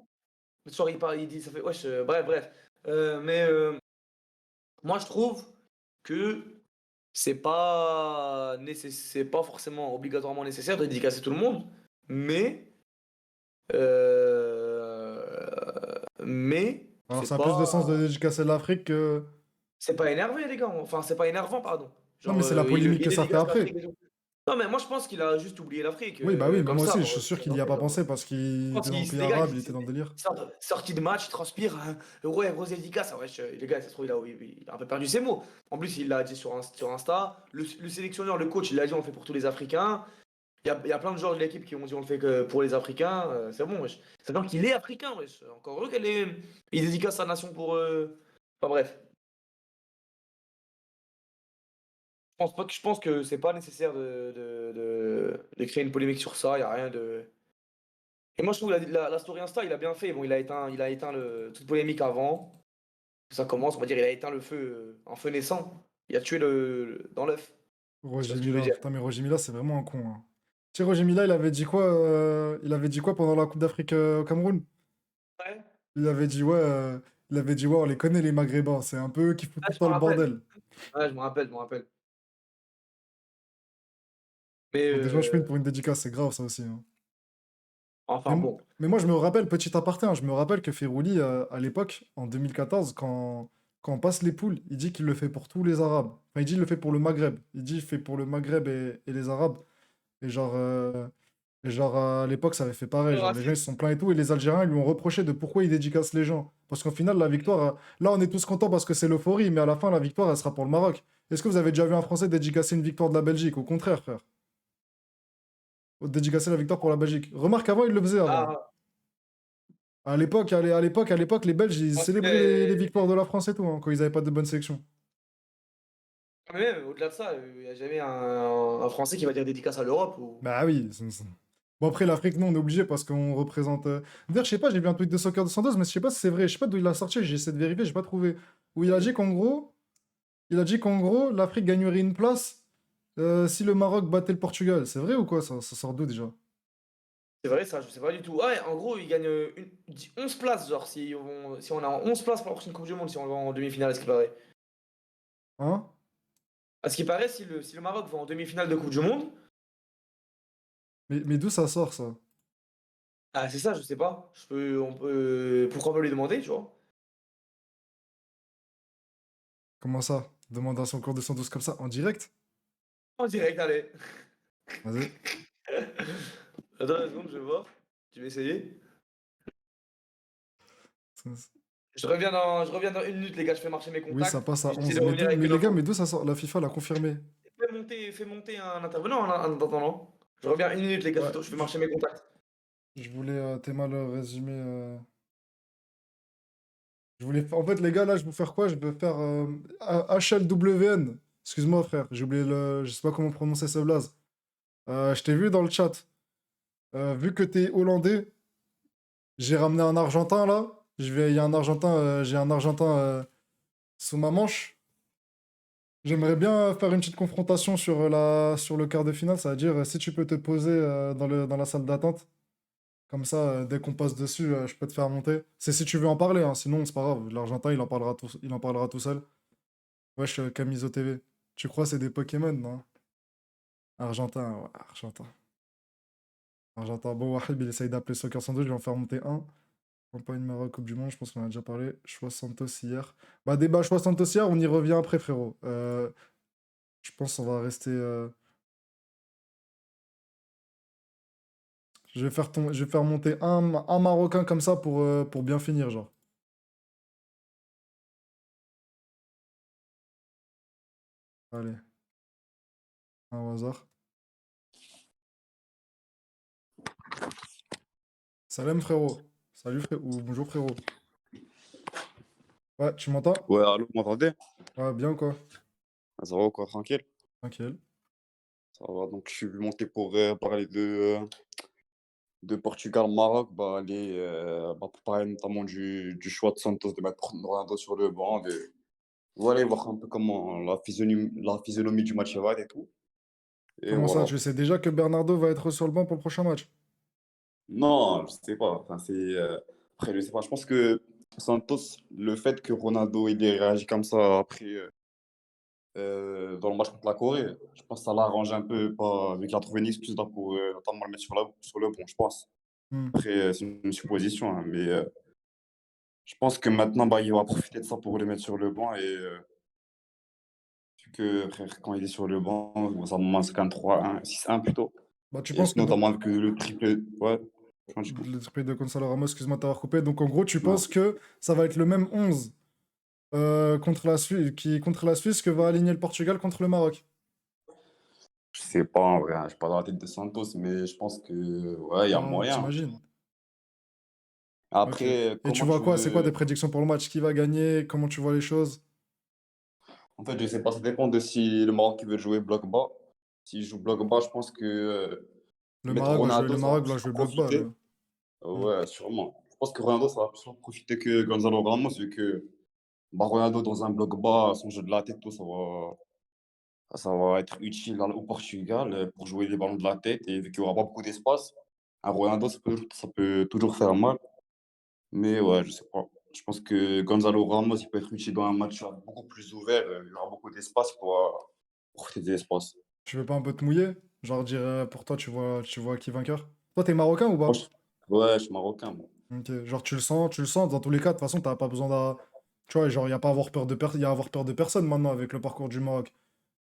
Sorry, il dit, ça fait. Wesh, bref, bref. Mais moi, je trouve que c'est pas forcément obligatoirement nécessaire de dédicacer tout le monde, mais. Mais. Alors, ça a plus de sens de dédicacer l'Afrique que. C'est pas énervé, les gars. Enfin, c'est pas énervant, pardon. Non, Genre, mais c'est la polémique il que ça fait dédicace après. l'Afrique. Non, mais moi, je pense qu'il a juste oublié l'Afrique, Oui, bah oui, mais comme moi ça, aussi, je pour suis sûr qu'il y a présenter, pas genre. pensé parce Je qu'il pense était dans le pays les gars, arabe, il était dans le délire. sorti de match, il transpire. Hein, ouais, grosse dédicace. Ah ouais, les gars, ça se trouve, il a un peu perdu ses mots. En plus, il l'a dit sur Insta. Le sélectionneur, le coach, il l'a dit, on le fait pour tous les Africains. Il y a plein de joueurs de l'équipe qui ont dit, on le fait que pour les Africains. C'est bon, wesh. C'est-à-dire qu'il est africain, wesh. Encore heureux il dédicace sa nation pour. Enfin, bref. Je pense que c'est pas nécessaire de créer une polémique sur ça. Il y a rien de. Et moi, je trouve la story Insta, il a bien fait. Bon, il a éteint toute polémique avant que ça commence. On va dire, il a éteint le feu, un feu naissant. Il a tué dans l'œuf. Je sais pas Roger ce que je veux Mila, dire. putain, mais Roger Mila, c'est vraiment un con, hein. Tu sais, Roger Mila, il avait dit quoi pendant la Coupe d'Afrique au Cameroun? Ouais. Il avait dit, ouais, on les connaît, les Maghrébins. C'est un peu eux qui foutent Ah, tout je le temps me le rappelle. bordel. Ouais, je me rappelle, je me rappelle. Mais Donc, des gens, je fais pour une dédicace, c'est grave, ça aussi, hein. enfin bon. Mais moi, je me rappelle, petit aparté, hein, je me rappelle que Ferrouli, à l'époque, en 2014, quand on passe les poules, il dit qu'il le fait pour tous les Arabes. Enfin, il dit qu'il le fait pour le Maghreb. Il dit qu'il fait pour le Maghreb et les Arabes. Et genre, à l'époque, ça avait fait pareil. Le Genre, les gens, ils racisme. se sont plaints et tout. Et les Algériens lui ont reproché de pourquoi il dédicace les gens. Parce qu'au final, la victoire, là, on est tous contents parce que c'est l'euphorie. Mais à la fin, la victoire, elle sera pour le Maroc. Est-ce que vous avez déjà vu un Français dédicacer une victoire de la Belgique? Au contraire, frère. Dédicacer la victoire pour la Belgique. Remarque, avant, il le faisait avant. Ah, À l'époque, les Belges, ils parce que célébraient les victoires de la France et tout, hein, quand ils n'avaient pas de bonne sélection. mais même au-delà de ça, il n'y a jamais un Français qui va dire dédicace à l'Europe. Bah oui. Bon, après, l'Afrique, non, on est obligé parce qu'on représente. D'ailleurs, je sais pas, j'ai vu un tweet de Soccer de Santos, mais je sais pas si c'est vrai. Je sais pas d'où il l'a sorti, j'ai essayé de vérifier, j'ai pas trouvé. Où il a dit qu'en gros, l'Afrique gagnerait une place si le Maroc battait le Portugal, c'est vrai ou quoi ça sort d'où déjà? C'est vrai ça, je sais pas du tout. Ah ouais, en gros, ils gagnent 11 places, genre, si on a 11 places pour la prochaine Coupe du Monde, si on va en demi-finale, à ce qui paraît. Hein? À ce qui paraît, si le Maroc va en demi-finale de Coupe du Monde, Mais d'où ça sort ça? ah, c'est ça, je sais pas. Pourquoi pas lui demander, tu vois? Comment ça? Demande à son cours de 112 comme ça, en direct? En direct, allez. Vas-y. Attends une seconde, je vais voir. Tu vas essayer. Je reviens dans 1 minute, les gars, je fais marcher mes Oui, ça contacts passe et à j'essaie 11. de revenir avec Mais une les gars, mais info. d'où ça sort? La FIFA l'a confirmé. Fais monter un intervenant en attendant. Je reviens 1 minute, les gars, Ouais, je fais marcher mes contacts. je voulais tellement le résumer. En fait, les gars, là, je vais vous faire quoi? Je vais faire HLWN. Excuse-moi, frère, j'ai oublié le. Je sais pas comment prononcer ce blaze. Je t'ai vu dans le chat. Vu que t'es hollandais, j'ai ramené un Argentin là. Il y a un Argentin, j'ai un Argentin sous ma manche. J'aimerais bien faire une petite confrontation sur le quart de finale. Ça veut dire si tu peux te poser dans la salle d'attente. Comme ça, dès qu'on passe dessus, je peux te faire monter. C'est si tu veux en parler, hein, sinon c'est pas grave. L'Argentin, il en parlera tout seul. Wesh, Camiso TV. Tu crois c'est des Pokémon, non? Argentin, ouais, Argentin. Argentin. Bon, Wahib, il essaye d'appeler Soccer Santos, je vais en faire monter un. Campagne Maroc, Coupe du Monde, je pense qu'on en a déjà parlé. Choix Santos hier. Bah, débat Choix Santos hier, on y revient après, frérot. Je pense qu'on va rester. Je vais faire monter un Marocain comme ça pour bien finir, genre. Allez, un au hasard. Salam, frérot. Salut, frérot. Ou bonjour, frérot. Ouais, tu m'entends? Ouais, allô, vous m'entendez? Ouais, bien ou quoi? Ah, ça va quoi, tranquille? Tranquille. Ça va, donc je suis monté pour parler de Portugal-Maroc, pour parler notamment du choix de Santos de mettre Ronaldo sur le banc, voilà, voir un peu comment la physionomie du match va et tout. Et Comment ça? voilà. Tu sais déjà que Bernardo va être sur le banc pour le prochain match? Non, je sais pas. Enfin, après, je sais pas. Je pense que Santos, le fait que Ronaldo il ait réagi comme ça après dans le match contre la Corée. Je pense que ça l'arrange un peu, pas, vu qu'il a trouvé une excuse là, pour notamment le mettre sur le banc, je pense. Hmm. Après, c'est une supposition, hein, mais je pense que maintenant, bah, il va profiter de ça pour le mettre sur le banc. Et vu que, frère, quand il est sur le banc, bon, ça masque un 3-1, 6-1 plutôt. Bah, tu Et penses que donc, notamment avec le triplé. Ouais, du coup. le triplé de Gonzalo Ramos, excuse-moi de t'avoir coupé. Donc, en gros, tu Ouais. penses que ça va être le même 11 contre la Suisse que va aligner le Portugal contre le Maroc? Je sais pas, en vrai, hein, je suis pas dans la tête de Santos, mais je pense que, ouais, il y a Ah, moyen. t'imagines? Ok. Après, Et tu comment vois tu quoi? C'est quoi tes veux. prédictions pour le match? Qui va gagner? Comment tu vois les choses? En fait, je sais pas, ça dépend de si le Maroc il veut jouer bloc bas. S'il joue bloc bas, je pense que mettre Le Ronaldo, ça va Maroc plus va jouer leur bloc bas, profiter. là. Hmm. Ouais, sûrement. Je pense que Ronaldo, ça va plus leur profiter que Gonzalo Ramos, vu que bah, Ronaldo, dans un bloc bas, son jeu de la tête, tout, ça va être utile au Portugal pour jouer les ballons de la tête. Et vu qu'il n'y aura pas beaucoup d'espace, un Ronaldo, ça peut toujours faire mal. Mais ouais, je sais pas. Je pense que Gonzalo Ramos, il peut être utile dans un match beaucoup plus ouvert. Il y aura beaucoup d'espace pour profiter des espaces. Tu veux pas un peu te mouiller? Genre dire pour toi, tu vois qui vainqueur? Toi, t'es marocain ou Moi, pas? ouais, je suis marocain, moi. Ok. Genre, tu le sens, dans tous les cas, de toute façon, t'as pas besoin d'un. Tu vois, genre, il n'y a pas à avoir peur de y a à avoir peur de personne maintenant avec le parcours du Maroc.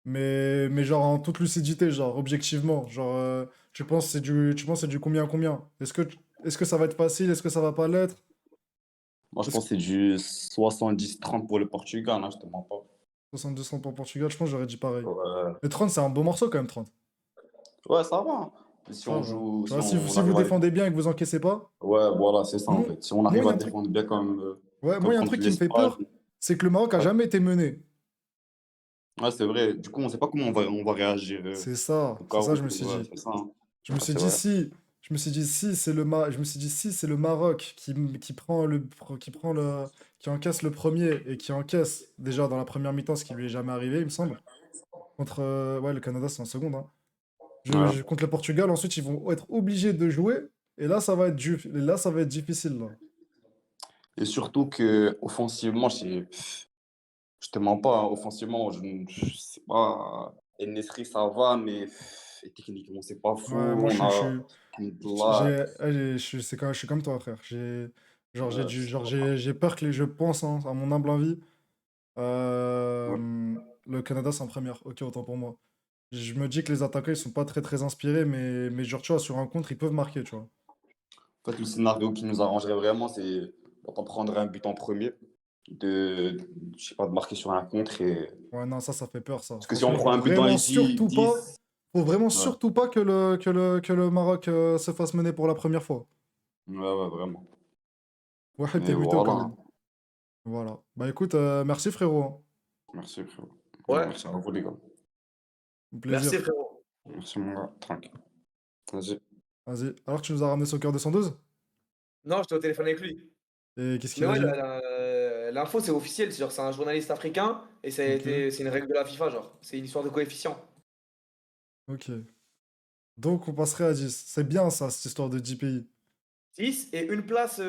Mais genre, en toute lucidité, genre, objectivement, genre, tu penses que c'est du combien à combien? Est-ce que ça va être facile? Est-ce que ça va pas l'être? Moi, je Est-ce pense que que c'est du 70-30 pour le Portugal, hein, je te mens pas. 72 pour Portugal, je pense que j'aurais dit pareil. Ouais, Mais 30, c'est un beau morceau quand même, 30. ouais, ça va, hein. Si Ça on va. joue, Tu si vois, on si vous arrive à défendez bien et que vous encaissez pas, Ouais, voilà, c'est ça en moi, fait. Si on moi, arrive il y a à un truc. défendre bien Ouais, moi, comme il y a un contre truc qui me fait l'Espagne. peur, c'est que le Maroc a Ouais, jamais été mené. ouais, c'est vrai. Du coup, on sait pas comment on va réagir au cas C'est ça, où. je me suis Ouais, dit. c'est ça, hein. Je me Ouais, suis c'est dit vrai. si, je me suis dit si c'est je me suis dit si c'est le Maroc qui encaisse le premier et qui encaisse déjà dans la première mi-temps ce qui lui est jamais arrivé, il me semble. Contre ouais, le Canada, c'est en seconde. Hein. Ouais. Contre le Portugal, ensuite, ils vont être obligés de jouer. Et là, ça va être, là, ça va être difficile. Là. Et surtout que offensivement, je te mens pas, hein, offensivement, je sais pas. En-Nesyri, ça va, mais et techniquement, c'est pas fou. Ouais, moi, On a Ndla, je suis comme toi, frère. voilà. J'ai peur que je pense, hein, à mon humble avis, Ouais. le Canada, c'est en première. Ok, autant pour moi. Je me dis que les attaquants, ils sont pas très, très inspirés, mais genre, tu vois, sur un contre, ils peuvent marquer, tu vois. En fait, le scénario qui nous arrangerait vraiment, c'est d'en prendre un but en premier, de, je sais pas, de marquer sur un contre. Ouais, non, ça fait peur, ça. Parce que si on Franchement, prend un but dans les 10, faut vraiment ouais, surtout pas que le Maroc se fasse mener pour la première fois. ouais, ouais, vraiment. Ouais, t'es Mais mytho quand voilà. même. Voilà. Bah écoute, merci frérot. Hein. Merci, frérot. Ouais, Merci à vous, les gars. Au merci plaisir. frérot. Merci, mon gars. Tranquille. Vas-y. Vas-y. Alors, tu nous as ramené Soccer 212? Non, j'étais au téléphone avec lui. Et qu'est-ce Mais qu'il a ouais, dit? l'info c'est officiel, c'est genre c'est un journaliste africain et Ok, c'est une règle de la FIFA, genre. C'est une histoire de coefficient. ok. Donc, on passerait à 10. C'est bien ça, cette histoire de 10 pays. 10 et une place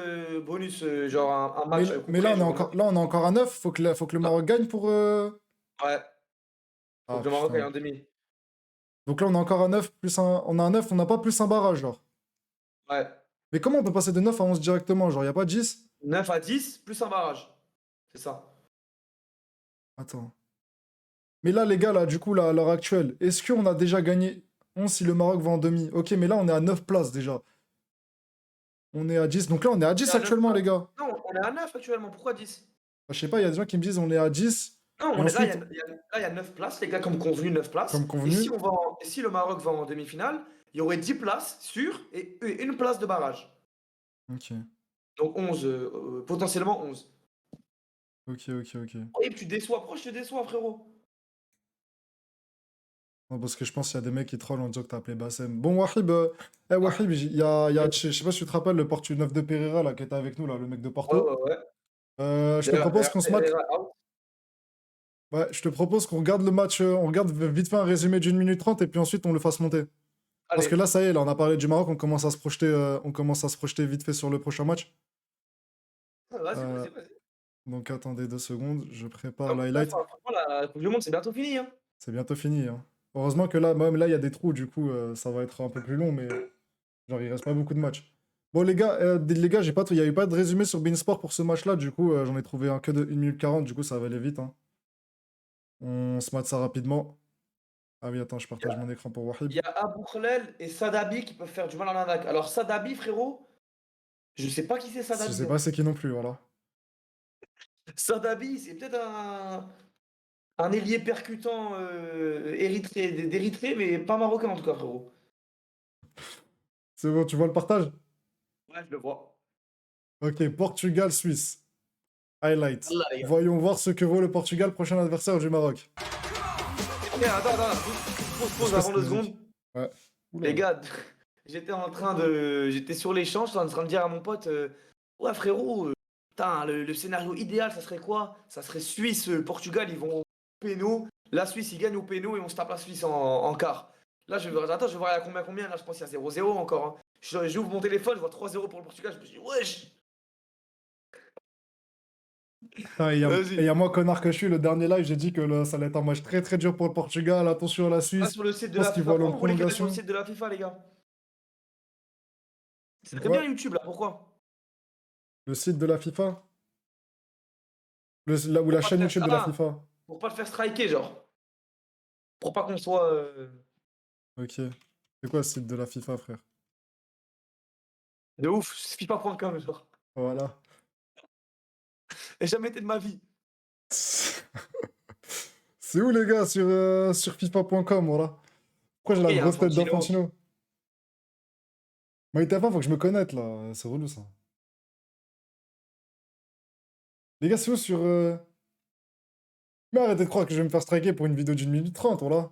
bonus, genre un Mais, match coup mais là, près, genre au match. là, on est encore à 9. Faut que le Ah, Maroc gagne pour. ouais, faut Ah que le Maroc aille putain. en demi. Donc là, on est encore à 9 plus un. On a un 9, on n'a pas plus un barrage, genre. Ouais. Mais comment on peut passer de 9 à 11 directement? Genre, y a pas 10? 9 à 10 plus un barrage. C'est ça. Attends. Mais là, les gars, là, du coup, là, à l'heure actuelle, est-ce qu'on a déjà gagné 11 si le Maroc va en demi? Ok, mais là, on est à 9 places déjà. On est à 10. Donc là, on est à On est 10 à 9 actuellement, les places. gars. Non, on est à 9 actuellement. Pourquoi 10? Je sais pas, il y a des gens qui me disent on est à 10. Non, Et on est là, ensuite, là, il y a 9 places, les gars, comme convenu, 9 places. comme convenu. Et si le Maroc va en demi-finale, il y aurait 10 places sûres et une place de barrage. Ok, Donc 11, potentiellement 11. ok, ok, ok. Oui, tu déçois. Pourquoi je te déçois, frérot? Non, parce que je pense qu'il y a des mecs qui trollent en disant que t'as appelé Bassem. Bon, Wahib, Ah, Wahib, je sais pas si tu te rappelles le Portu 9 de Pereira là, qui était avec nous, là, le mec de ouais, Porto. ouais, ouais. Je te propose qu'on se mate. Pereira out. Ouais, je te propose qu'on regarde le match, on regarde vite fait un résumé d'une minute 30 et puis ensuite on le fasse monter. Parce que Allez, là, ça y est, là, on a parlé du Maroc, on commence à se projeter vite fait sur le prochain match. vas-y, Euh, vas-y, vas-y. donc attendez 2 secondes, je prépare Ah, ouais, l'highlight. franchement, la Coupe du Monde, c'est bientôt fini, hein. C'est bientôt fini, hein. Heureusement que là, même là, il y a des trous, du coup, ça va être un peu plus long, mais genre, il reste pas beaucoup de matchs. Bon, les gars, il n'y a eu pas de résumé sur Beansport pour ce match-là, du coup, j'en ai trouvé un que de 1 minute 40, du coup, ça va aller vite, hein. On se mate ça rapidement. Ah oui, attends, je Il y partage a, mon écran pour il Wahib. y a Abou Khlel et Sadabi qui peuvent faire du mal à l'arnaque. Alors, Sadabi, frérot, je sais pas qui c'est Je Sadabi, sais hein. pas c'est qui non plus, voilà. Sadabi, c'est peut-être un ailier percutant d'Érythrée, mais pas marocain en tout cas, frérot. C'est bon, tu vois le partage? Ouais, je le vois. Ok, Portugal-Suisse. Highlight. Allah, les gars. Voyons voir ce que vaut le Portugal, prochain adversaire du Maroc. Ok, attends, pause Est-ce que avant cette 2 secondes. musique? Ouais. Oula. Les gars, j'étais sur l'échange, j'étais en train de dire à mon pote, ouais frérot, putain, le scénario idéal, ça serait quoi? Ça serait Suisse, Portugal, ils vont au péno. La Suisse, ils gagnent au péno et on se tape la Suisse en quart. Là, attends, je vais voir il y a combien. Là, je pense qu'il y a 0-0 encore, hein. J'ouvre mon téléphone, je vois 3-0 pour le Portugal. Je me dis, wesh, Putain, et y vas-y. a moi, connard que je suis, le dernier live, j'ai dit que ça allait être un match très très dur pour le Portugal. Attention à la Là, Suisse. sur le site Je de pense la qu'ils FIFA, vont aller en pourquoi vous voulez que j'aille sur le prolongation. site de la FIFA, les gars? C'est très Ouais, bien YouTube, là, pourquoi? le site de la FIFA. Là où Pour la pas te chaîne faire, YouTube de la FIFA. pour pas te faire striker, genre. Pour pas qu'on soit. Ok. C'est quoi le site de la FIFA, frère? De ouf, c'est FIFA.com, genre. Voilà. Et jamais été de ma vie. C'est où, les gars? Sur FIFA.com, voilà. Pourquoi j'ai Ok, la il y a grosse tête Infantino. d'Infantino? MyTF1, faut que je me connecte, là. C'est relou, ça. Les gars, c'est où sur. Mais arrêtez de croire que je vais me faire striker pour une vidéo d'1 minute 30, voilà.